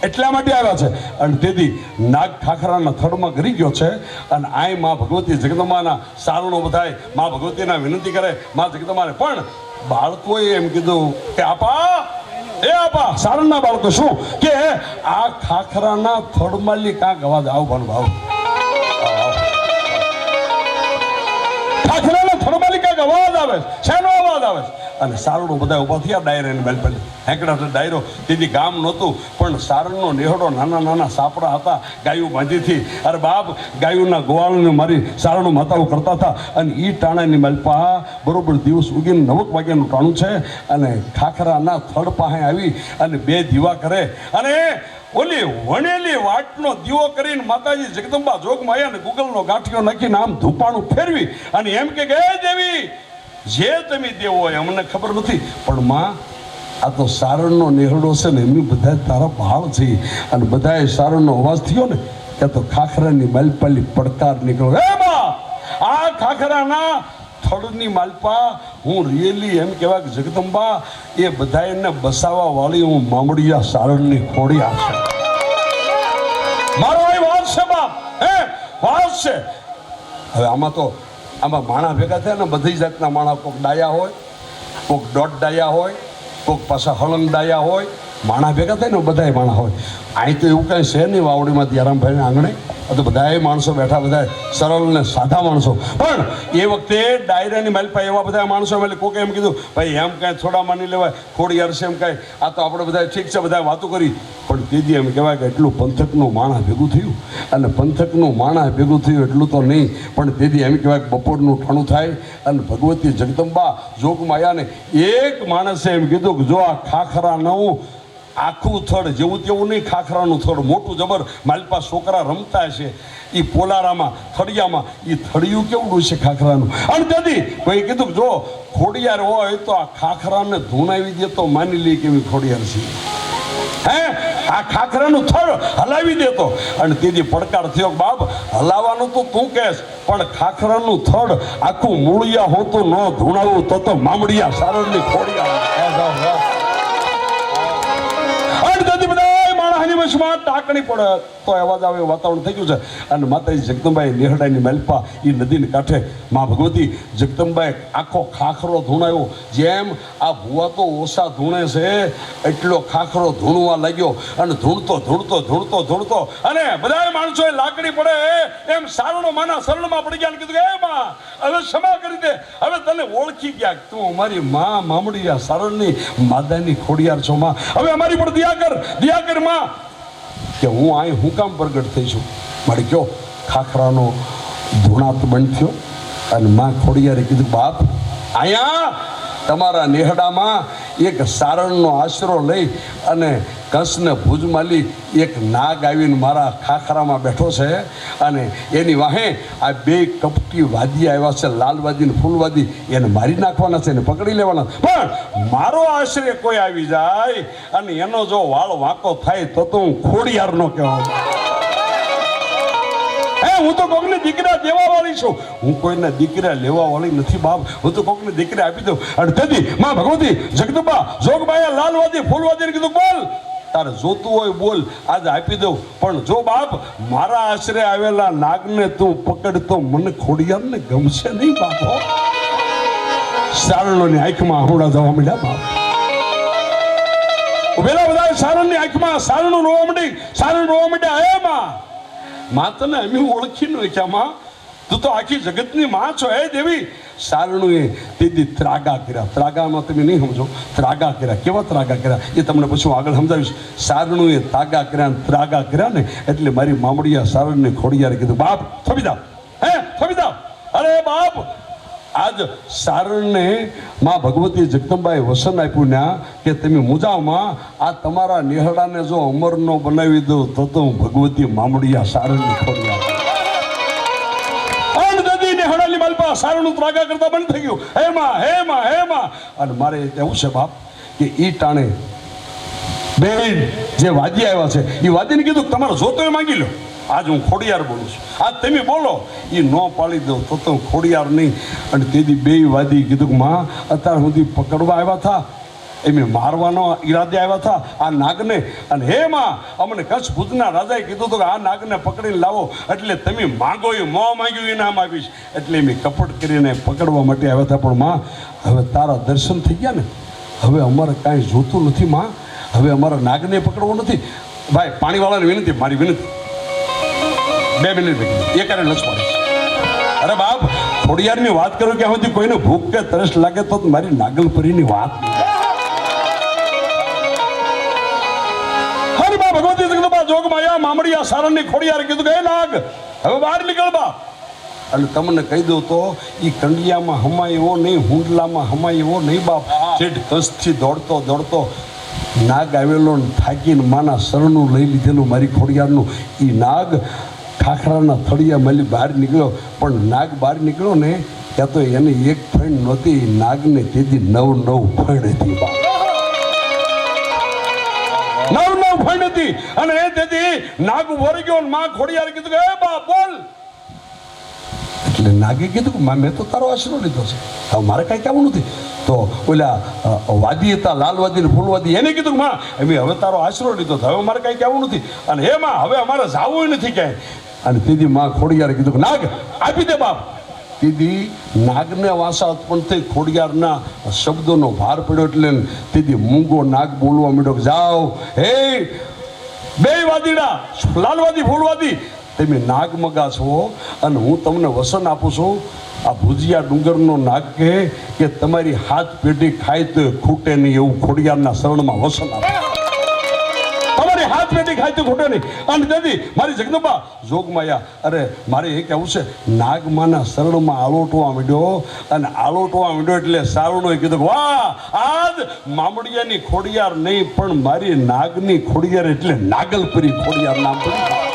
એટલા માટે આવ્યા છે. અને તેથી નાગ ખાખરાના થડમાં ગરી ગયો છે. અને આય માં ભગવતી જગદંબાના સારણો બધાય માં ભગવતીના વિનંતી કરે માં જગદંબાને. પણ બાળકોએ એમ કીધું કે આપા સારણના બાળકો શું કે આ ખાખરાના થડમાં કાંક અવાજ આવ ભાવ ખાખરાના થડમાં કાંક અવાજ આવે, શેનો અવાજ આવે? અને સારણો બધા ઉભા થયા ડાયરાની બેલ પહેલી હેંકડા ડાયરો. તેથી ગામ નહોતું પણ સારણનો નેહડો નાના નાના સાપડા હતા, ગાયું બાંધીથી. અરે બાપ, ગાયુના ગોવાળને મારી સારણો માતાઓ કરતા હતા. અને એ ટાણાની માલપા બરોબર દિવસ ઉગીને 9 વાગ્યાનું ટાણું છે. અને ખાખરાના થડ પાસે આવી અને 2 દીવા કરે અને ઓલી વણેલી વાટનો દીવો કરીને માતાજી જગદંબા જોગમાયા ગુગલનો ગાંઠિયો નાખીને આમ ધૂપાણું ફેરવી અને એમ કે હે દેવી, જે તમે દેવો હોય અમને ખબર નથી, પણ માં આ તો સારણનો નેહડો છે ને, એમની બધા તારા ભાળ છે. અને બધાએ સારણનો અવાજ થયો ને ત્યાં તો ખાખરાની માલપાલી પડકાર નીકળ્યો, હે માં આ ખાખરાના થડની માલપા હું રિયલી એમ કહેવાય કે જગદંબા એ બધાને બસાવવા વાળી હું મામડિયા સારણની ખોડિયા છે. મારો એ વાત છે બાપ, હે વાત છે. હવે આમાં માણા ભેગા થયા ને, બધી જાતના માણા, કોઈક ડાયા હોય, કોઈક દોઢ ડાયા હોય, કોઈક પાછા હળંગ ડાયા હોય. માણા ભેગા થાય ને બધાય માણા હોય. અહીં તો એવું કાંઈ છે નહીં વાવડીમાં દિયારામભાઈને આંગણે તો બધાય માણસો બેઠા, બધા સરળ ને સાદા માણસો. પણ એ વખતે ડાયરાની માલપા એવા બધા માણસો, એટલે કોકે એમ કીધું ભાઈ એમ કાંઈ થોડા માની લેવાય, ખોડિયાર છે એમ કાંઈ, આ તો આપણે બધા ઠીક છે બધા વાતો કરી. પણ તેથી એમ કહેવાય કે એટલું પંથકનું માણા ભેગું થયું. અને પંથકનું માણા ભેગું થયું એટલું તો નહીં, પણ તેથી એમ કહેવાય કે બપોરનું ઠાણું થાય. અને ભગવતી જગદંબા જોગમાયાને એક માણસે એમ કીધું કે જો આ ખાખરાનું આખું થડ જેવું તેવું નહીં, ખાખરાનું થડ મોટું જબર, માલપા છોકરા રમતા છે એ પોલારામાં થડિયામાં, એ થડિયું કેવડું છે ખાખરાનું. અને તેથી કોઈ કીધું કે જો ખોડિયાર હોય તો આ ખાખરાને ધૂણાવી દે તો માની લે કે એવી ખોડિયાર છે. હે આ ખાખરાનું થડ હલાવી દેતો. અને તેથી પડકાર થયો બાપ, હલાવવાનું તો તું કહેશ, પણ ખાખરાનું થડ આખું મૂળિયા હોતું ન ધૂણાવું તો મામડિયા સારણની ખોડિયાર. ટાંકણી પડે તો અવાજ આવે વાતાવરણ થઈ ગયું છે. અને માતાજી જગદંબાએ નેહડાની માલપા એ નદીને કાંઠે માં ભગવતી જગદંબાએ આખો ખાખરો ધૂણાયો. જેમ આ ભુવા તો ઓછા ધૂણે છે એટલો ખાખરો ધૂણવા લાગ્યો. અને ધૂણતો અને બધા માણસોએ લાકડી પડે એમ સારણો માના શરણમાં પડી ગયા. કીધું કે માં હવે ક્ષમા કરી દે, હવે તને ઓળખી ગયા, તું અમારી માં મામડિયા સારણની માદાની ખોડિયાર છો માં, હવે અમારી પર દયા કર માં, કે હું અહીં હું કામ પ્રગટ થઈ છું. મારી કયો ખાખરાનો ધૂણાત બંધ થયો. અને માં ખોડિયારે કીધું બાપ, અહીંયા તમારા નેહડામાં એક સારણનો આશરો લઈ અને કંસને ભુજમાલી એક નાગ આવીને મારા ખાખરામાં બેઠો છે અને એની વાહે આ બે કપટી વાદી આવ્યા છે, લાલવાદી ને ફૂલવાદી, એને મારી નાખવાના છે, એને પકડી લેવાના. પણ મારો આશ્રય કોઈ આવી જાય અને એનો જો વાળ વાંકો થાય તો હું ખોડિયાર નો કહેવાય. હું તો કોકની દીકરા દેવા વાળી છું, હું કોઈના દીકરા લેવા વાળી નથી બાપ. હું તો કોકની દીકરા આપી દઉં. અને તેથી માં ભગવતી જગદંબા જોગમાયા લાલવાદી ફૂલવાદી કીધું બોલ, તારે જોતું હોય બોલ, આજે આપી દઉં. પણ જો બાપ મારા આશરે આવેલા નાગને તું પકડ તો મને ખોડિયારને ગમશે નહીં બાપો. સારણોની આંખમાં આહુડા જવા માંડ્યા બાપ. ઉભેલા બધા સારણની આંખમાં સારણું રોવા માંડી, સારણ રોવા માંડ્યા. હે માં તને અમે ઓળખી ન ક્યાં માં, તું તો આખી જગતની માં છો. હે દેવી, સારણુએ તેથી ત્રાગા કર્યા. ત્રાગામાં તમે નહીં સમજો, ત્રાગા કર્યા. કેવા ત્રાગા કર્યા એ તમને પછી હું આગળ સમજાવીશ. સારણુએ તાગા કર્યા ને ત્રાગા કર્યા ને એટલે મારી મામડિયા સારણને ખોડિયારે કીધું બાપ થમી દાવ, હે થમી દાવ. અરે બાપ આજ સારણને માં ભગવતી જગદંબાએ વસન આપ્યું ના કે તમે મુજાવમાં આ તમારા નેહડાને જો અમર નો બનાવી દઉં તો હું ભગવતી મામડિયા સારણની ખોડિયાર. નેહડાની માલપા સારણનું ત્રાગા કરતા બંધ થઈ ગયું. હે માં હે માં હે માં. અને મારે એવું છે બાપ કે ઈ ટાણે બેન જે વાદી આવ્યા છે એ વાદીને કીધું તમારે જોતો એ માંગી લો. આજ હું ખોડિયાર બોલું છું, આજ તમે બોલો. એ ન પાડી દઉં તો હું ખોડિયાર નહીં. અને તેથી બે વાદી કીધું કે માં અત્યાર સુધી પકડવા આવ્યા હતા, એમ મારવાનો ઈરાદે આવ્યા હતા આ નાગને. અને હે માં અમને કચ્છ ભુજના રાજાએ કીધું હતું કે આ નાગને પકડીને લાવો, એટલે તમે માંગો એ મોં માંગ્યું ઇનામ આપીશ. એટલે મેં કપટ કરીને પકડવા માટે આવ્યા હતા. પણ માં હવે તારા દર્શન થઈ ગયા ને, હવે અમારે કાંઈ જોતું નથી માં. હવે અમારા નાગને પકડવો નથી. ભાઈ પાણીવાળાને વિનંતી, મારી વિનંતી 2 મિનિટ એ કરે લક્ષ. અરે બાપ ખોડિયારની વાત કરું કે સુધી કોઈને ભૂખ કે તરસ લાગે તો મારી નાગલપરીની વાત. ભગવતી જગદંબા જોગમાયા મામડિયા સારણની ખોડિયાર કીધું કે નાગ હવે બહાર નીકળ બા. અને તમને કહી દઉં તો ઈ કંડિયામાં હમાય એવો નહીં, હુંડલામાં હમાય એવો નહીં બાપ. છેટ કસથી દોડતો દોડતો નાગ આવેલો ને થાકીને માના શરણું લઈ લીધેલું મારી ખોડિયારનું. ઈ નાગ ખાખરાના થળિયા મળી બહાર નીકળ્યો. પણ નાગ બહાર નીકળ્યો ને ત્યાં તો એને એક ફણ નહોતી, નાગને તેથી 9 ફણ હતી બાપ. 9 ફણ હતી. અને એ તેથી નાગ વળી ગયો. માં ખોડિયાર કીધું કે એ બા બોલ. એટલે નાગે કીધું કે માં મેં તો તારો આશરો લીધો છે, હવે મારે કાંઈ કહેવું નથી. તો ઓલા વાદી હતા લાલવાદી ને ફૂલવાદી, એને કીધું કે માં અમે હવે તારો આશરો લીધો, હવે મારે કાંઈ કહેવું નથી. અને હે માં હવે અમારે જાવું નથી ક્યાંય. અને તેથી માં ખોડિયારે કીધું કે નાગ આપી દે બાપ. તેથી નાગને વાસા ઉત્પન્ન થઈ, ખોડિયારના શબ્દોનો ભાર પડ્યો. એટલે તેથી મૂંગો નાગ બોલવા માંડ્યો કે જાઓ હે બે વાદીડા લાલવાદી ફૂલવાદી, તમે નાગ મગા છો અને હું તમને વસન આપું છું. આ ભુજિયા ડુંગરનો નાગ કહે કે તમારી હાથ પેઢી ખાય તો ખૂટે નહીં એવું ખોડિયારના શરણમાં વસન આપે. તમારી હાથ પેઢી ખાય તો ખૂટે નહીં. અને તેથી મારી જગદંબા જોગમાયા અરે મારે એ કહેવું છે, નાગમાના શરણમાં આલોટવા માંડ્યો. અને આલોટવા માંડ્યો એટલે સારણોએ કીધું વાહ આજ મામડિયાની ખોડિયાર નહીં પણ મારી નાગની ખોડિયાર એટલે નાગલપરી ખોડિયાર નામ પડ્યું.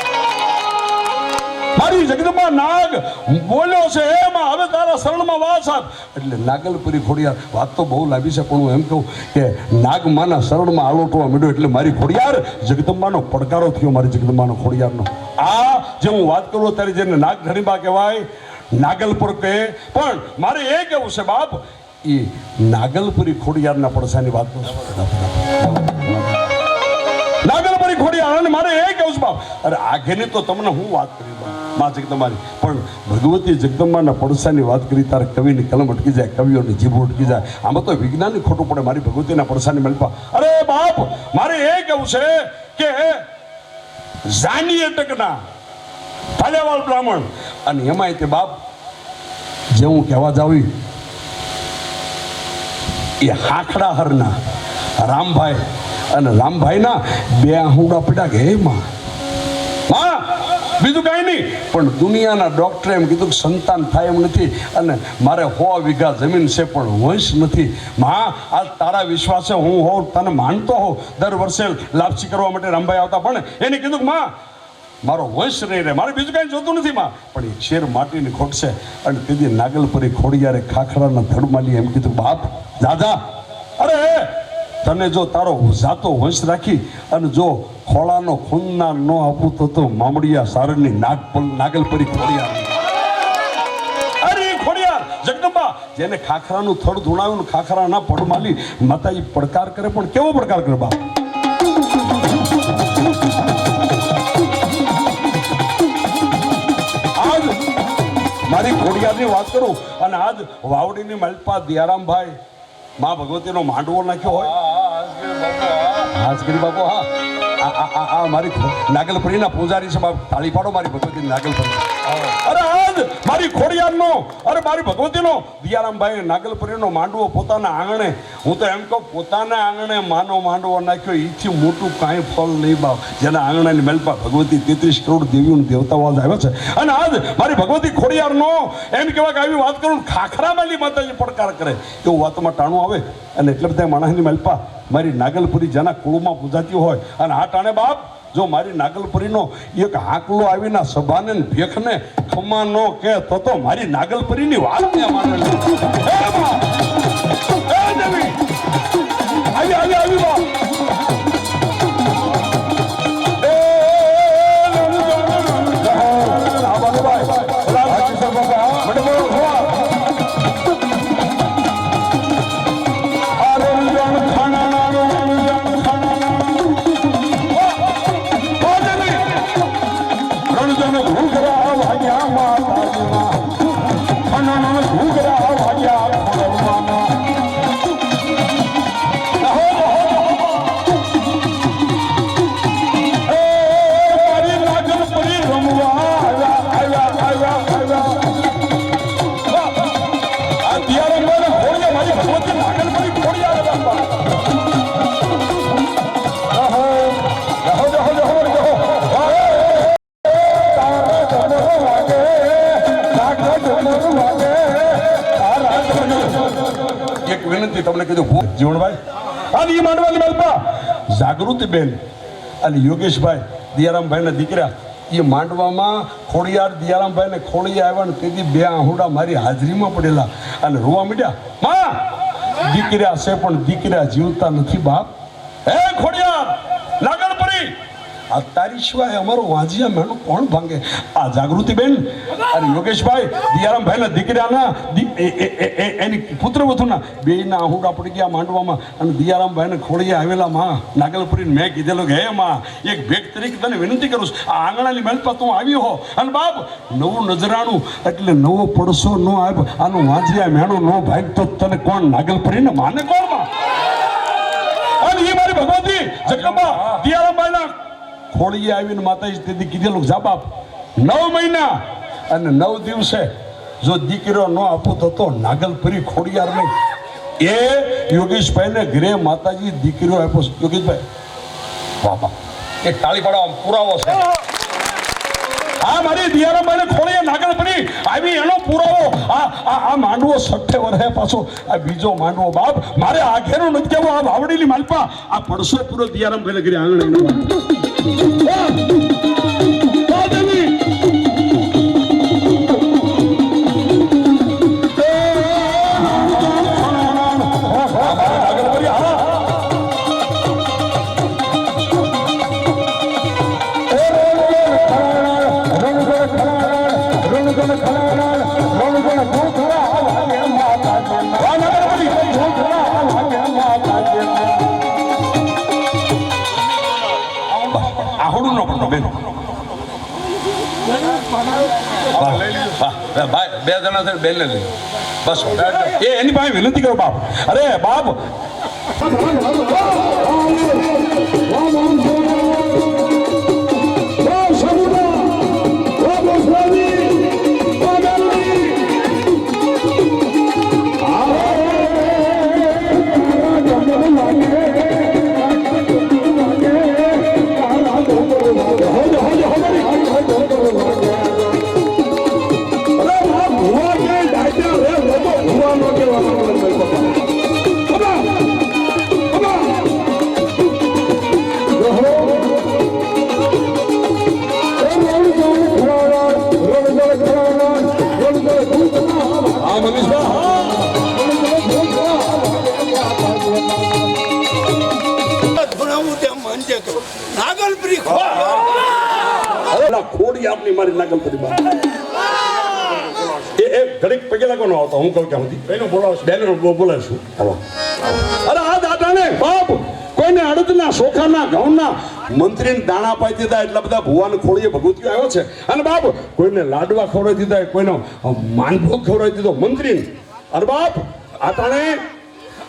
મારી જગદંબા નાગ બોલ્યો છે એમાં હવે તારા શરણમાં વાસ આપ. એટલે નાગલપરી ખોડિયાર વાત તો બહુ લાંબી છે, પણ હું એમ કહું કે નાગમાના શરણમાં આલોટવા માંડ્યો એટલે મારી ખોડિયાર જગદંબાનો પડકારો થયો. મારી જગદંબાનો ખોડિયારનો આ જે હું વાત કરું ત્યારે જેને નાગ ધણીબા કહેવાય, નાગલપુર કહે, પણ મારે એ કેવું છે બાપ એ નાગલપુરી ખોડિયારના પડસાની વાત કરું. નાગલપરી ખોડિયાર અને મારે એ કેવું છે બાપ. અરે આગેની તો તમને હું વાત કરી માં જગદંબાની, પણ ભગવતી જગદંબાના પડસાની વાત કરી તારે કવિની કલમ અટકી જાય, કવિઓની જીભ અટકી જાય. આમાં તો વિજ્ઞાનની ખોટું પડે. મારી ભગવતીના પડસાની મલપા અરે બાપ મારે એ કેવું છે કે જાની અટકના ભાલેવાલ બ્રાહ્મણ. અને એમાંય તે બાપ જે હું કહેવા જાવી એ હાખડા હરના રામભાઈ અને રામભાઈના 2 આહુડા પડ્યા કે હે માં બીજું કાંઈ નહીં, પણ દુનિયાના ડૉક્ટરે એમ કીધું કે સંતાન થાય એમ નથી, અને મારે 100 વીઘા જમીન છે પણ વંશ નથી. માં, આજ તારા વિશ્વાસે હું હોઉં, તને માનતો હોઉં, દર વર્ષે લાપસી કરવા માટે રામભાઈ આવતા, પણ એને કીધું કે માં મારો વંશ નહીં રહે, મારે બીજું કાંઈ જોતું નથી માં, પણ એક શેર માટીની ખોટ છે. અને તેથી નાગલપરી ખોડિયારે ખાખરાના ધડમાલી એમ કીધું, બાપ દાદા, અરે તને જો તારો જાતો વંશ રાખી અને જો ખોળાનો ખૂનના ન આપું તો મામડિયા સારણની નાગલપરી ખોડિયાર, અરે ખોડિયાર જગદંબા, જેને ખાખરાનું થડ ધૂણાવ્યું, ખાખરાના પડમાલી માતાજી પડકાર કરે, પણ કેવો પડકાર કરે બાપ. આજ મારી ખોડિયારની વાત કરું, અને આજ વાવડીની માલપા દિયારામભાઈ માં ભગવતીનો માંડવો નાખ્યો હોય, હાજગીરી બાપુ, હા મારી નાગલપરીના પૂજારી છે બાપ, તાળી પાડો મારી ભગવતી નાગલપરી. અરે આજ મારી ખોડિયારનો, અરે મારી ભગવતીનો દિયારામભાઈ નાગલપરીનો માંડવો પોતાના આંગણે, હું તો એમ કહું પોતાના આંગણે માનો માંડવો નાખ્યો, એથી મોટું કાંઈ ફળ નહીં બાપ, જેના આંગણાની મેલપા ભગવતી 33 કરોડ દેવીઓને દેવતાઓ આજ આવ્યા છે. અને આજ મારી ભગવતી ખોડિયારનો એમ કહેવાય કે આવી વાત કરું, ખાખરા માલી માતાજી પડકાર કરે એવું વાતમાં ટાણું આવે. અને એટલે બધા માણસની મેલપા મારી નાગલપરી જેના કુળમાં પૂજાતી હોય, અને આ ટાણે બાપ જો મારી નાગલપરીનો એક હાકલો આવીને સભાને ભેખને ખમા નો કે તો મારી નાગલપરીની વાત ત્યાં માને આવી બાપ. તમને કીધું જીવણભાઈ, અને એ માંડવાની માલપા જાગૃતિબેન અને યોગેશભાઈ દિયારામભાઈના દીકરા, એ માંડવામાં ખોડિયાર દિયારામભાઈને ખોડિયા આવ્યા ને તેથી 2 આહુડા મારી હાજરીમાં પડેલા અને રોવા માંડ્યા. માં દીકરા છે પણ દીકરા જીવતા નથી બાપ. હે ખોડિયાર નાગલપરી, આ તારી સિવાય અમારો વાંજિયા મેણું કોણ ભાંગે? આ જાગૃતિબેન અને યોગેશભાઈ દિયારામભાઈના દીકરાના એની પુત્રવધુના 2ના આહુડા પડી ગયા માંડવામાં, અને દિયારામભાઈને ખોડિયા આવેલા માં નાગલપરીને મેં કીધેલું કે હે માં, એક ભેગ તરીકે તને વિનંતી કરું છું, આ આંગણાની મેલપા તું આવ્યો હો, અને બાપ નવું નજરાણું એટલે નવો પડસો ન આપ, આનું વાંજિયા મેણું ન ભાઈ તો તને કોણ નાગલપરીને માને કોણ માં? અને એ મારી ભગવતી જગદંબા દિયારામભાઈના ખોડિયા આવીને માતાજી તેથી કીધેલું જા બાપ 9 મહિના અને 9 દિવસે જો દીકરો ન આપું તો નાગલપરી ખોડિયાર નહીં. એ યોગેશભાઈને ઘરે માતાજી દીકરીઓ આપ્યો છે. યોગેશભાઈ વાહ વાહ, એક તાળી પાડવા પુરાવો છે. આ મારી દિયારામભાઈને ખોડિયાર નાગલપરી આવી એનો પુરાવો. આ માંડવો 60 વર્ષે પાછો આ બીજો માંડવો બાપ, મારે આ ઘેરું નથી કેવું, આ વાવડીની માલપા આ પડસો પૂરો દિયારામભાઈને ઘરે આંગણે આહોડું નો પડતો બેન. ભાઈ 2 જણા છે, બેન લઈ બસ. એની પાસે વિનંતી કરો બાપ. અરે બાપ તો નાગલપુરી ખોડ્યો અલા ખોડી આપની મારી નાગલપરી માં એ ઘડીક પગે લાગવાનો આવતો હું કહું કે હું બેનો બોલાવશું બેનો બોલાવશું હાલો અરે આ દાદાને બાપ કોઈને અડદના સોખાના ઘઉંના મંત્રીને દાણા પાઈ દીધા એટલા બધા ભુવાને ખોળીએ ભગવતીઓ આવ્યો છે અને બાપ કોઈને લાડવા ખવડાવી દીધા કોઈનો માનભોગ ખવડાવી દીધો મંત્રીને અરે બાપ આટાણે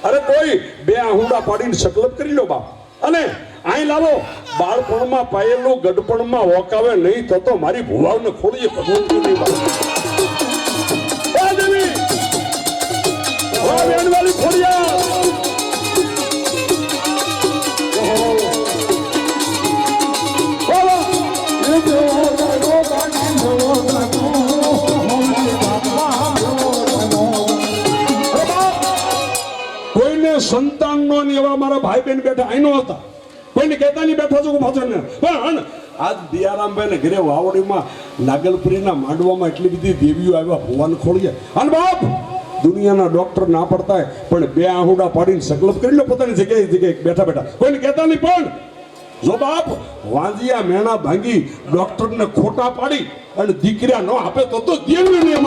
અરે કોઈ બે આહુડા પાડીને સંકલ્પ કરી લો બાપ અને અહીં લાવો બાળપણમાં પાયેલું ગડપણમાં વોકાવે નહીં તો મારી ભુવાઓને ખોળીએ ભગવતીની વાત દેવી વેણવાલી ખોડિયા કોઈને સંતાન નો એવા મારા ભાઈ બહેન બેઠા અહીં નો હતા કોઈને કહેતા નહીં બેઠા છો પાછળ પણ આજ દિયારામભાઈ ને ઘરે વાવડીમાં નાગલપુરીના માંડવામાં એટલી બધી દેવીઓ આવ્યા ભગવાન ખોળીએ અને બાપ દુનિયાના ડોક્ટર ના પડતા પણ બે આહુડા પાડીને સંકલ્પ કરી લો પોતાની જગ્યાએ બેઠા બેઠા કોઈને કહેતા નહીં પણ જો બાપ વાંજિયા મેણા ભાંગી ડોક્ટરને ખોટા પાડી અને દીકરા ન આપે તો દેવી નિયમ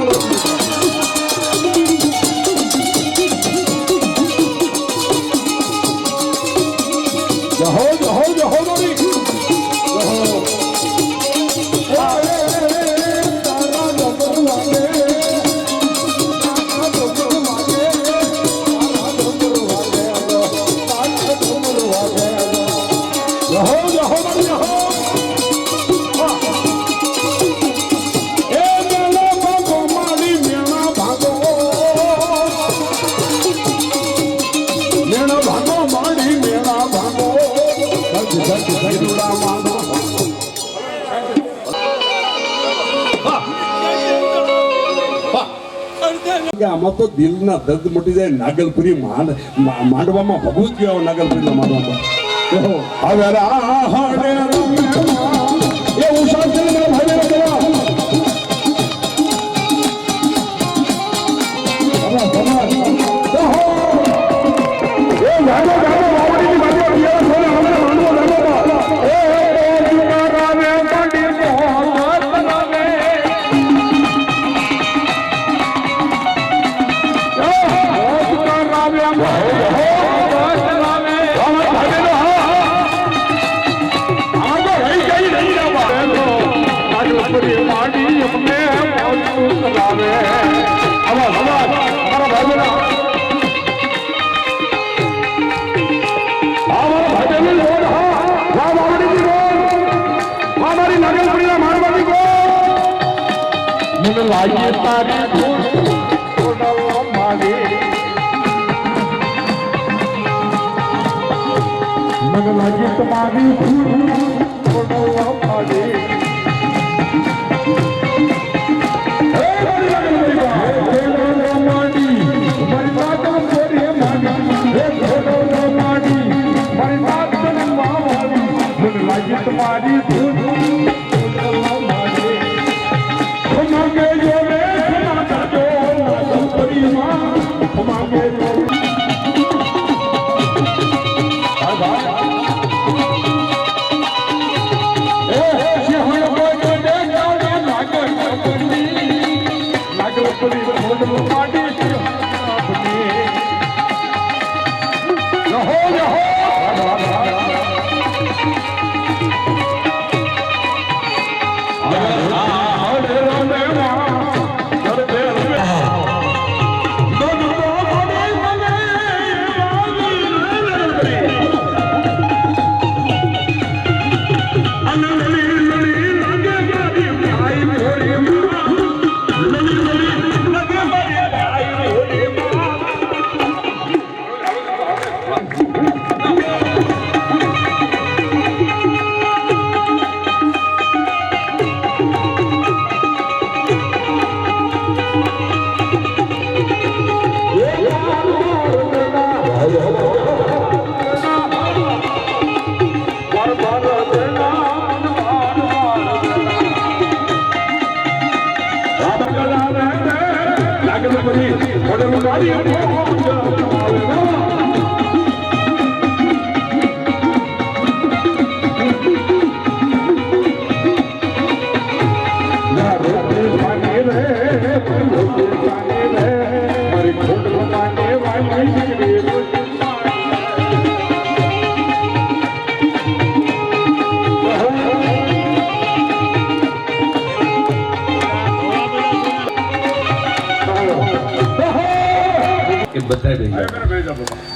આમાં તો દિલના દર્દ મટી જાય નાગલપુરી માંડવામાં ભગવતી આવો નાગલપુરીના માંડવામાં હવે એ ઉષા છે ને ભાઈ લાગે તારી મને લાગે તમારી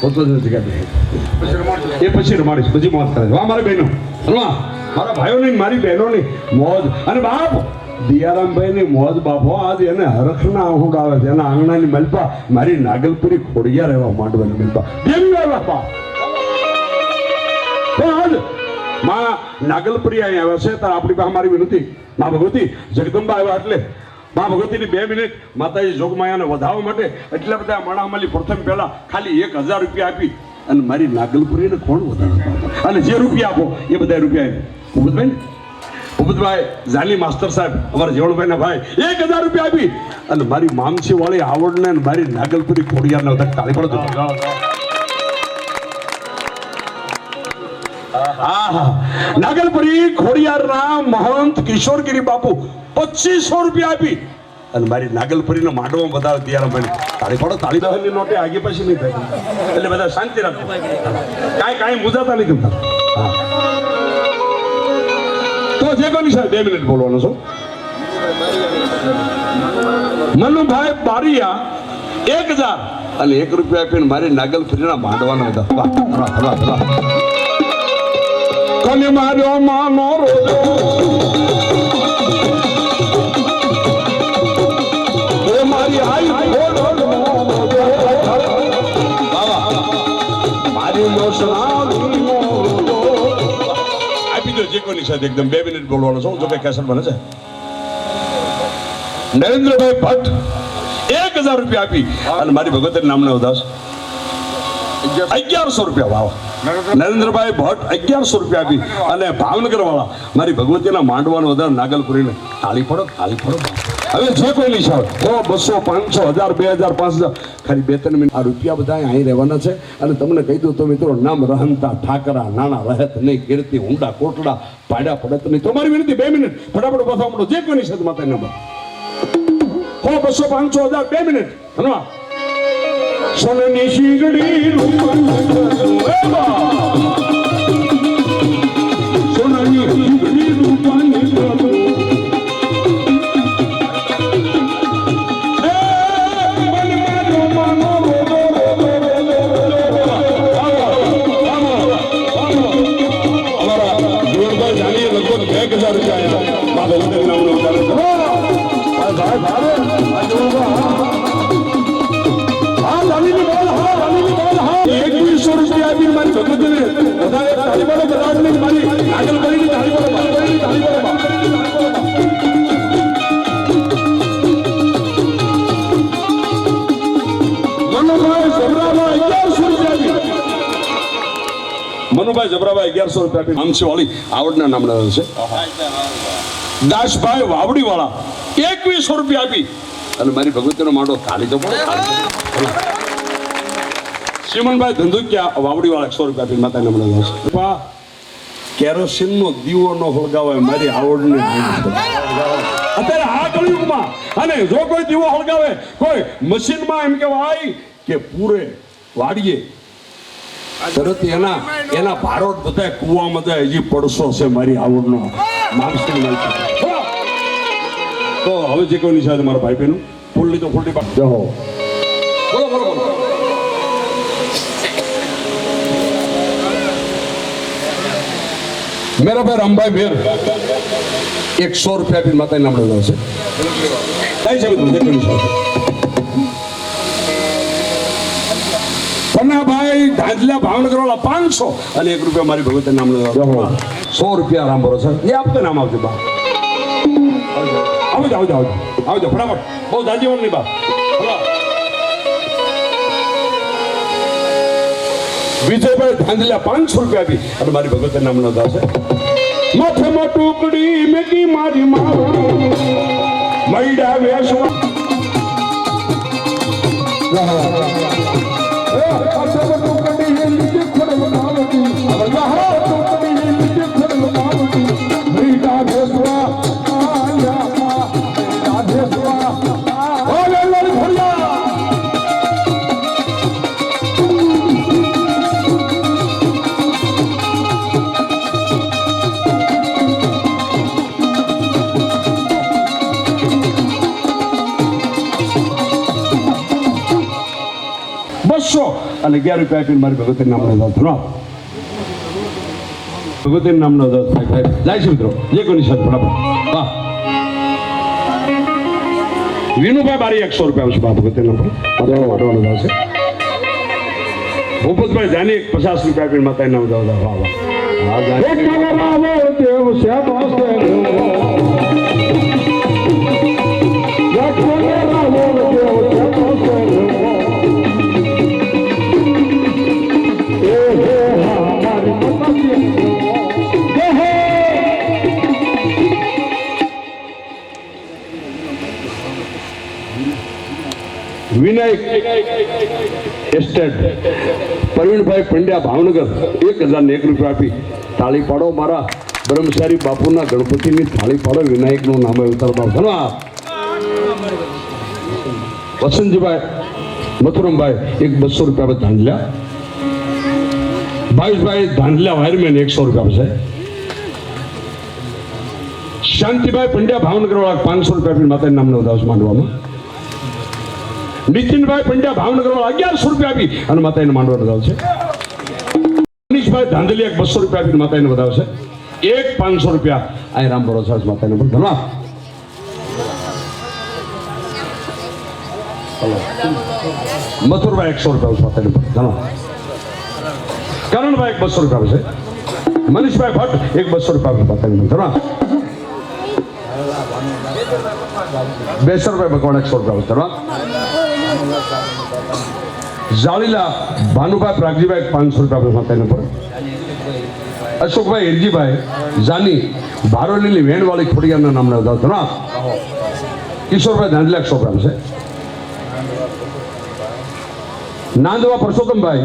હોતો જ નથી કાંઈ. એ પછી રમાડીશ, પછી મોજ કરે. વાહ મારી બહેનો, રમા મારા ભાઈઓની ને મારી બહેનોની મોજ. અને બાપ દિયારામભાઈની મોજ બાપો આજ એને હરખના આહુડ આવે છે. એના આંગણાની મલપા મારી નાગલપુરી ખોડિયા રહેવા માંડવાની મલપા દેંગા બાપા. પણ આજ માં નાગલપુરી અહીં આવ્યા છે ત્યારે આપણી પાસે મારી વિનંતી, મા ભગવતી જગદંબા આવ્યા એટલે મા ભગવતીની 2 મિનિટ માતાજી જોગમાયાને વધાવવા માટે એટલા બધા માણામાલી પ્રથમ પહેલા ખાલી 1000 રૂપિયા આપી અને મારી નાગલપુરીને કોણ વધારે અને જે રૂપિયા આપો એ બધા રૂપિયા ભૂપતભાઈ ભૂપતભાઈ જાની માસ્ટર સાહેબ અમારા જેવણભાઈના ભાઈ 1000 રૂપિયા આપી અને મારી મામસી વાળી આવડને અને મારી નાગલપુરી ખોડિયારને બધા તાળી પડતો. નાગલપુરી ખોડિયારના મહંત કિશોરગીરી બાપુ 2500 રૂપિયા આપી અને મારી નાગલપુરીનો માંડવો બતાવે દિયારામભાઈ તાળી પડો. તાળી દહની નોટે આગે પછી નહીં થાય એટલે બધા શાંતિ રાખો, કાંઈ મુજાતા નહીં કરતા. તો જે કોની સાહેબ 2 મિનિટ બોલવાનો છો. મનુભાઈ બારિયા 1000 અને 1 રૂપિયા આપીને મારી નાગલપુરીના માંડવાના હતા. કોને માર્યો માનો રોજો મારી આઈ મારી આપી દો જે કોની સાથે એકદમ 2 મિનિટ બોલવાનો છો. જો કઈ કેસર બને છે. નરેન્દ્રભાઈ ભટ્ટ 1000 રૂપિયા આપી અને મારી ભગવતી નામને વધાશ 1100 રૂપિયા. વાહ નરેન્દ્રભાઈ ભટ્ટ 1100 રૂપિયા આપી અને ભાવનગર વાળા મારી ભગવતીના માંડવાનો વધારે નાગલપુરીને તાળી પડો તાળી પડો. હવે જે કોઈ નહીં સાહેબ 100 200 500 1000 2000 5000 ખાલી 2-3 મિનિટ આ રૂપિયા બધા અહીં રહેવાના છે. અને તમને કહી દઉં તો મિત્રો નામ રહનતા ઠાકરા નાના રહેત નહીં કીર્તિ ઊંડા કોટડા પાડ્યા પડત નહીં. તો મારી વિનંતી 2 મિનિટ ફટાફટ બતાવો મળો જે કોઈની સાથે માતા નંબર 100 200 500 1000 2 મિનિટ હનવા સોનાની શીગડી સોનાની શીગડી રૂપાની મનુભાઈ જબરાભાઈ 1100 રૂપિયા આમસી વાળી આવડના નામના છે. દાસભાઈ વાવડી વાળા 2100 રૂપિયા આપી અને મારી ભગવતીનો માંડો તાળી તો પડે. શ્રીમનભાઈ ધંધુકિયા વાવડી વાળા 100 રૂપિયા આપી માતા નામના છે. કેરોસીન નો દીવો નો હળગાવે મારી આવડની અત્યારે આ કળિયુગમાં. અને જો કોઈ દીવો હળગાવે કોઈ મશીનમાં એમ કહેવાય કે પૂરે વાડીએ તરત એના ભારોટ બધા કુવામાં જાય હજી પડશો છે મારી આવડનો મામસી. તો હવે જે કોઈ નિશાળ મારા ભાઈ બહેનો ફૂલની તો ફૂલની પાક જાઓ બોલો બોલો બોલો. મેરા ભાઈ રામભાઈ ભેર 100 રૂપિયા આપીને માતા નામ લેવા છે. કઈ છે બધું જે કોઈ નિશાળ પન્નાભાઈ ધાંધલા ભાવનગર વાળા 500 અને 1 રૂપિયા મારી ભગવતી નામ 100 રૂપિયા રામ ભરોસે એ આપતે નામ આવજો બા આવજો આવજો આવજો આવજો ફટાફટ બહુ દાજીવન ની બા. વિજયભાઈ ધાંધલા 500 રૂપિયા આપી અને મારી ભગવતી નામ નો છે. માથામાં ટુકડી મેકી મારી માવડી મૈડા વેશવા અને 11 રૂપિયા આપીને મારી ભગવતી નામનો દાવ ધન્યવાદ. ભગવતી નામનો દાવ થાય જાય છે મિત્રો, જે કોઈની સાથે ફટાફટ. વાહ વિનુભાઈ બારી 100 રૂપિયા આવશે ભગવતી નામ વાટવાનો દાવ છે. ભૂપતભાઈ જાની 50 રૂપિયા આપીને માતાજી નામ દાવ વાહ વાહ. હા જાની વિનાયક એસ્ટેટ પ્રવીણભાઈ પંડ્યા ભાવનગર 1001 રૂપિયા આપી તાળી પાડો. મારા બ્રહ્મચારી બાપુના ગણપતિની થાળી પાડો. વિનાયકનું નામે ઉતારતા ધન્યવાદ. વસંતજીભાઈ મથુરમભાઈ 200 રૂપિયા ધાંધલ્યા. ભાવેશભાઈ ધાંધલ્યા વાયરમેન 100 રૂપિયા છે. શાંતિભાઈ પંડ્યા ભાવનગર વાળા 500 રૂપિયા આપી માતાના નામનો ઉદાસ માંડવામાં. નીતિનભાઈ પંડ્યા ભાવનગર વાળા 1100 રૂપિયા આપી અને માતાને માંડવાનો દાવ છે. મનીષભાઈ ધાંધલિયા 200 રૂપિયા આપીને માતાને વધાવશે. 500 રૂપિયા અહીં રામ ભરોસા માતાને પણ ધન્યવાદ. મથુરભાઈ 100 રૂપિયા માતાને પણ ધન્યવાદ. કરણભાઈ 200 રૂપિયા છે. મનીષભાઈ ભટ્ટ 200 રૂપિયા માતાને પણ ધન્યવાદ. બેસરભાઈ ભગવાન 100 રૂપિયા ધન્યવાદ. જાળીલા ભાનુભાઈ પ્રાગજીભાઈ 500 રૂપિયા માતાને પર. અશોકભાઈ હિરજીભાઈ જાની ભારોલીની વેણવાળી ખોડિયારના નામના ઉદાવ ધન્યવાદ. કિશોરભાઈ ધાંધલા 100 રૂપિયા છે. નાંદવા પરસોત્તમભાઈ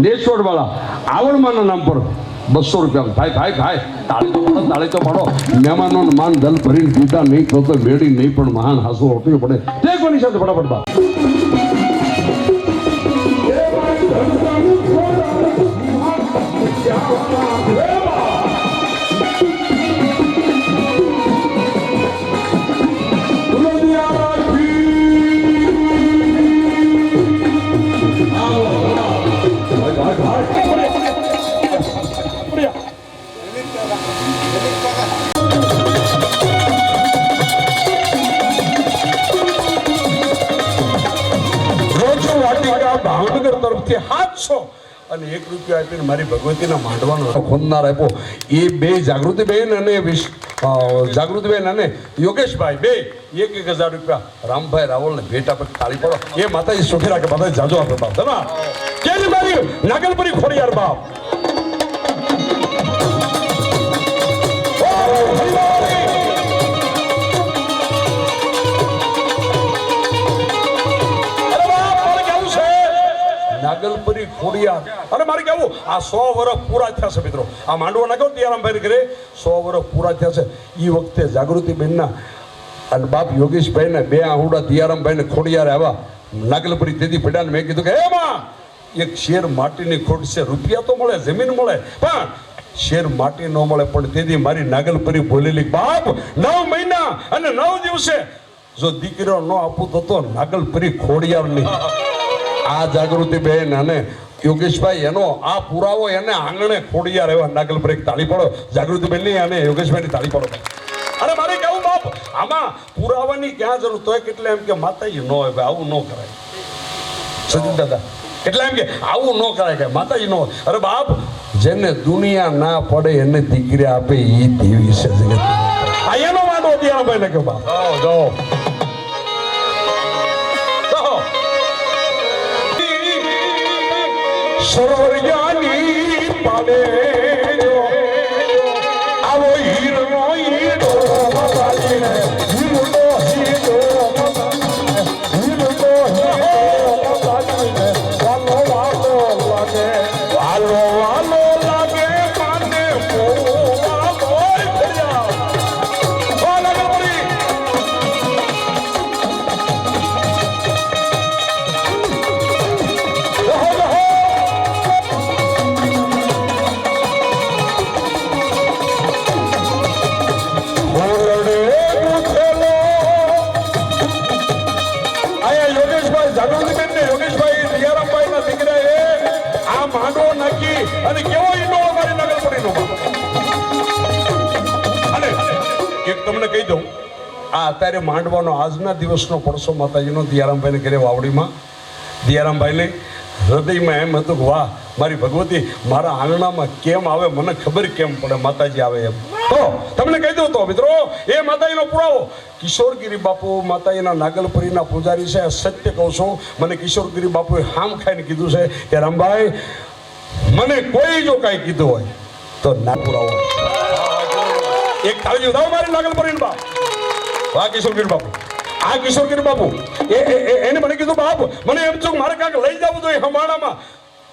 નેસવડવાળા આવડમાના નામ પર 200 રૂપિયા. ભાઈ ભાઈ ભાઈ તાળી તો પાડો. મહેમાનોનું માન દલ ભરીને દીધા નહીં તો મેળી નહીં પણ મહાન હાસુ હોતું પડે. તે કોની સાથે ફટાફટ બા ભાવનગર તરફથી 700 અને 1 રૂપિયા આપીને મારી ભગવતીના માંડવાનો ખોદનાર આપ્યો. એ બે જાગૃતિબેન અને જાગૃતિબેન અને યોગેશભાઈ બે 1,000 રૂપિયા રામભાઈ રાવલને ભેટ આપે. તાળી પડો. એ માતાજી સુખી રાખે. માતાજી જાજો આપે બાપ. ધન્યવાદ. કેની મારી નાગલપરી ખોડિયાર બાપ. નાગલપરી ખોડિયાર. અને મારે કેવું આ 100 વર્ષ પૂરા થયા છે મિત્રો. આ માંડવો નાખ્યો દિયારામભાઈ ઘરે 100 વર્ષ પૂરા થયા છે. એ વખતે જાગૃતિબેનના અને બાપ યોગેશભાઈને બે આહુડા દિયારામભાઈને ખોડિયાર આવ્યા. નાગલપરી તેથી પડ્યા. મેં કીધું કે એમાં એક શેર માટીની ખોટ છે. રૂપિયા તો મળે, જમીન મળે, પણ શેર માટી ન મળે. પણ તેથી મારી નાગલપરી બોલેલી બાપ 9 મહિના અને 9 દિવસે જો દીકરો ન આપું તો નાગલપરી ખોડિયાર નહીં. આ જાગૃતિબેન અને યોગેશભાઈ એનો આ પુરાવો એને આંગણે ખોડિયાર એવા નાગલપરી. તાળી પડો જાગૃતિબેનની અને યોગેશભાઈની તાળી પડો. અને મારે કેવું બાપ આમાં પુરાવાની ક્યાં જરૂર? તોય કેટલે એમ કે માતાજી ન હોય ભાઈ, આવું ન કરાય. સજીન દાદા એટલે એમ કે આવું ન કરાય કે માતાજી ન હોય. અરે બાપ જેને દુનિયા ના પડે એને દીકરી આપે એ દેવી છે જગત. આ એનો વાંધો દિયારાભાઈ ને કે બાપ જો સરોવરની પાડે આવો હીરો હીરો મગાડીને હીરો હીરો હીરો મગાડીને વાલો વાલો લાગે વાલો વાલો લાગે કાને પોવા બોય ભર્યા વાલા ગોળી અને કેવો ઈંડોળો મારી નાગલપરીનો અને એક તમને કહી દઉં આ અત્યારે માંડવાનો આજના દિવસનો પડસો માતાજીનો દિયારામભાઈને ઘરે વાવડીમાં દિયારામભાઈને હૃદયમાં એમ હતું કે વાહ મારી ભગવતી મારા આંગણામાં કેમ આવે મને ખબર કેમ પડે માતાજી આવે એમ તો તમને કહી દઉં તો મિત્રો એ માતાજીનો પુરાવો કિશોરગીરી બાપુ માતાજીના નાગલપરીના પૂજારી છે સત્ય કહું છું મને કિશોરગીરી બાપુએ હામ ખાઈને કીધું છે કે રામભાઈ મને કોઈ જો કાંઈ કીધું હોય તો ના પુરાવો એક તાળી વધાવો મારી નાગલપરીના બાપ વાહ કિશોરગીરી બાપુ આ કિશોરગીરી બાપુ એને મને કીધું બાપ મને એમ છું મારે કાંઈક લઈ જવું જોઈએ હમાણામાં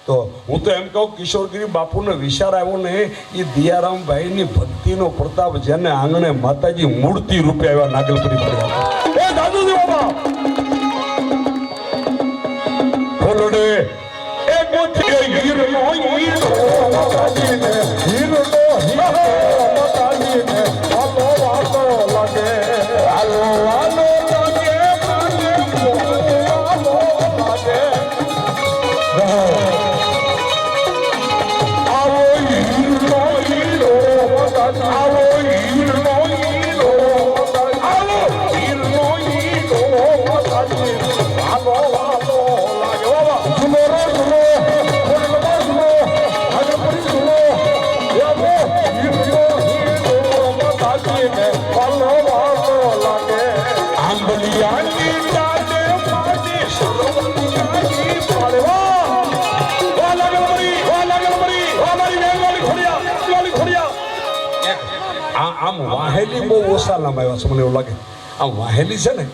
તો હું તો એમ કહું કિશોરગીરી બાપુને વિચાર આવ્યો ને એ દિયારામભાઈની ભક્તિનો પ્રતાપ જેને આંગણે માતાજી મૂર્તિ રૂપે આવ્યા નાગલપરી એ દાદુજી બાબા બોલોડે એ ગોઠે હીરો માતાજીને હીરો માતાજીને હાલો વાતો લાગે હાલો હાલો લાગે હાલો લાગે આમ વાહેલી બહુ ઓછા નામ આવ્યા છે મને એવું લાગે આમ વાહેલી છે ને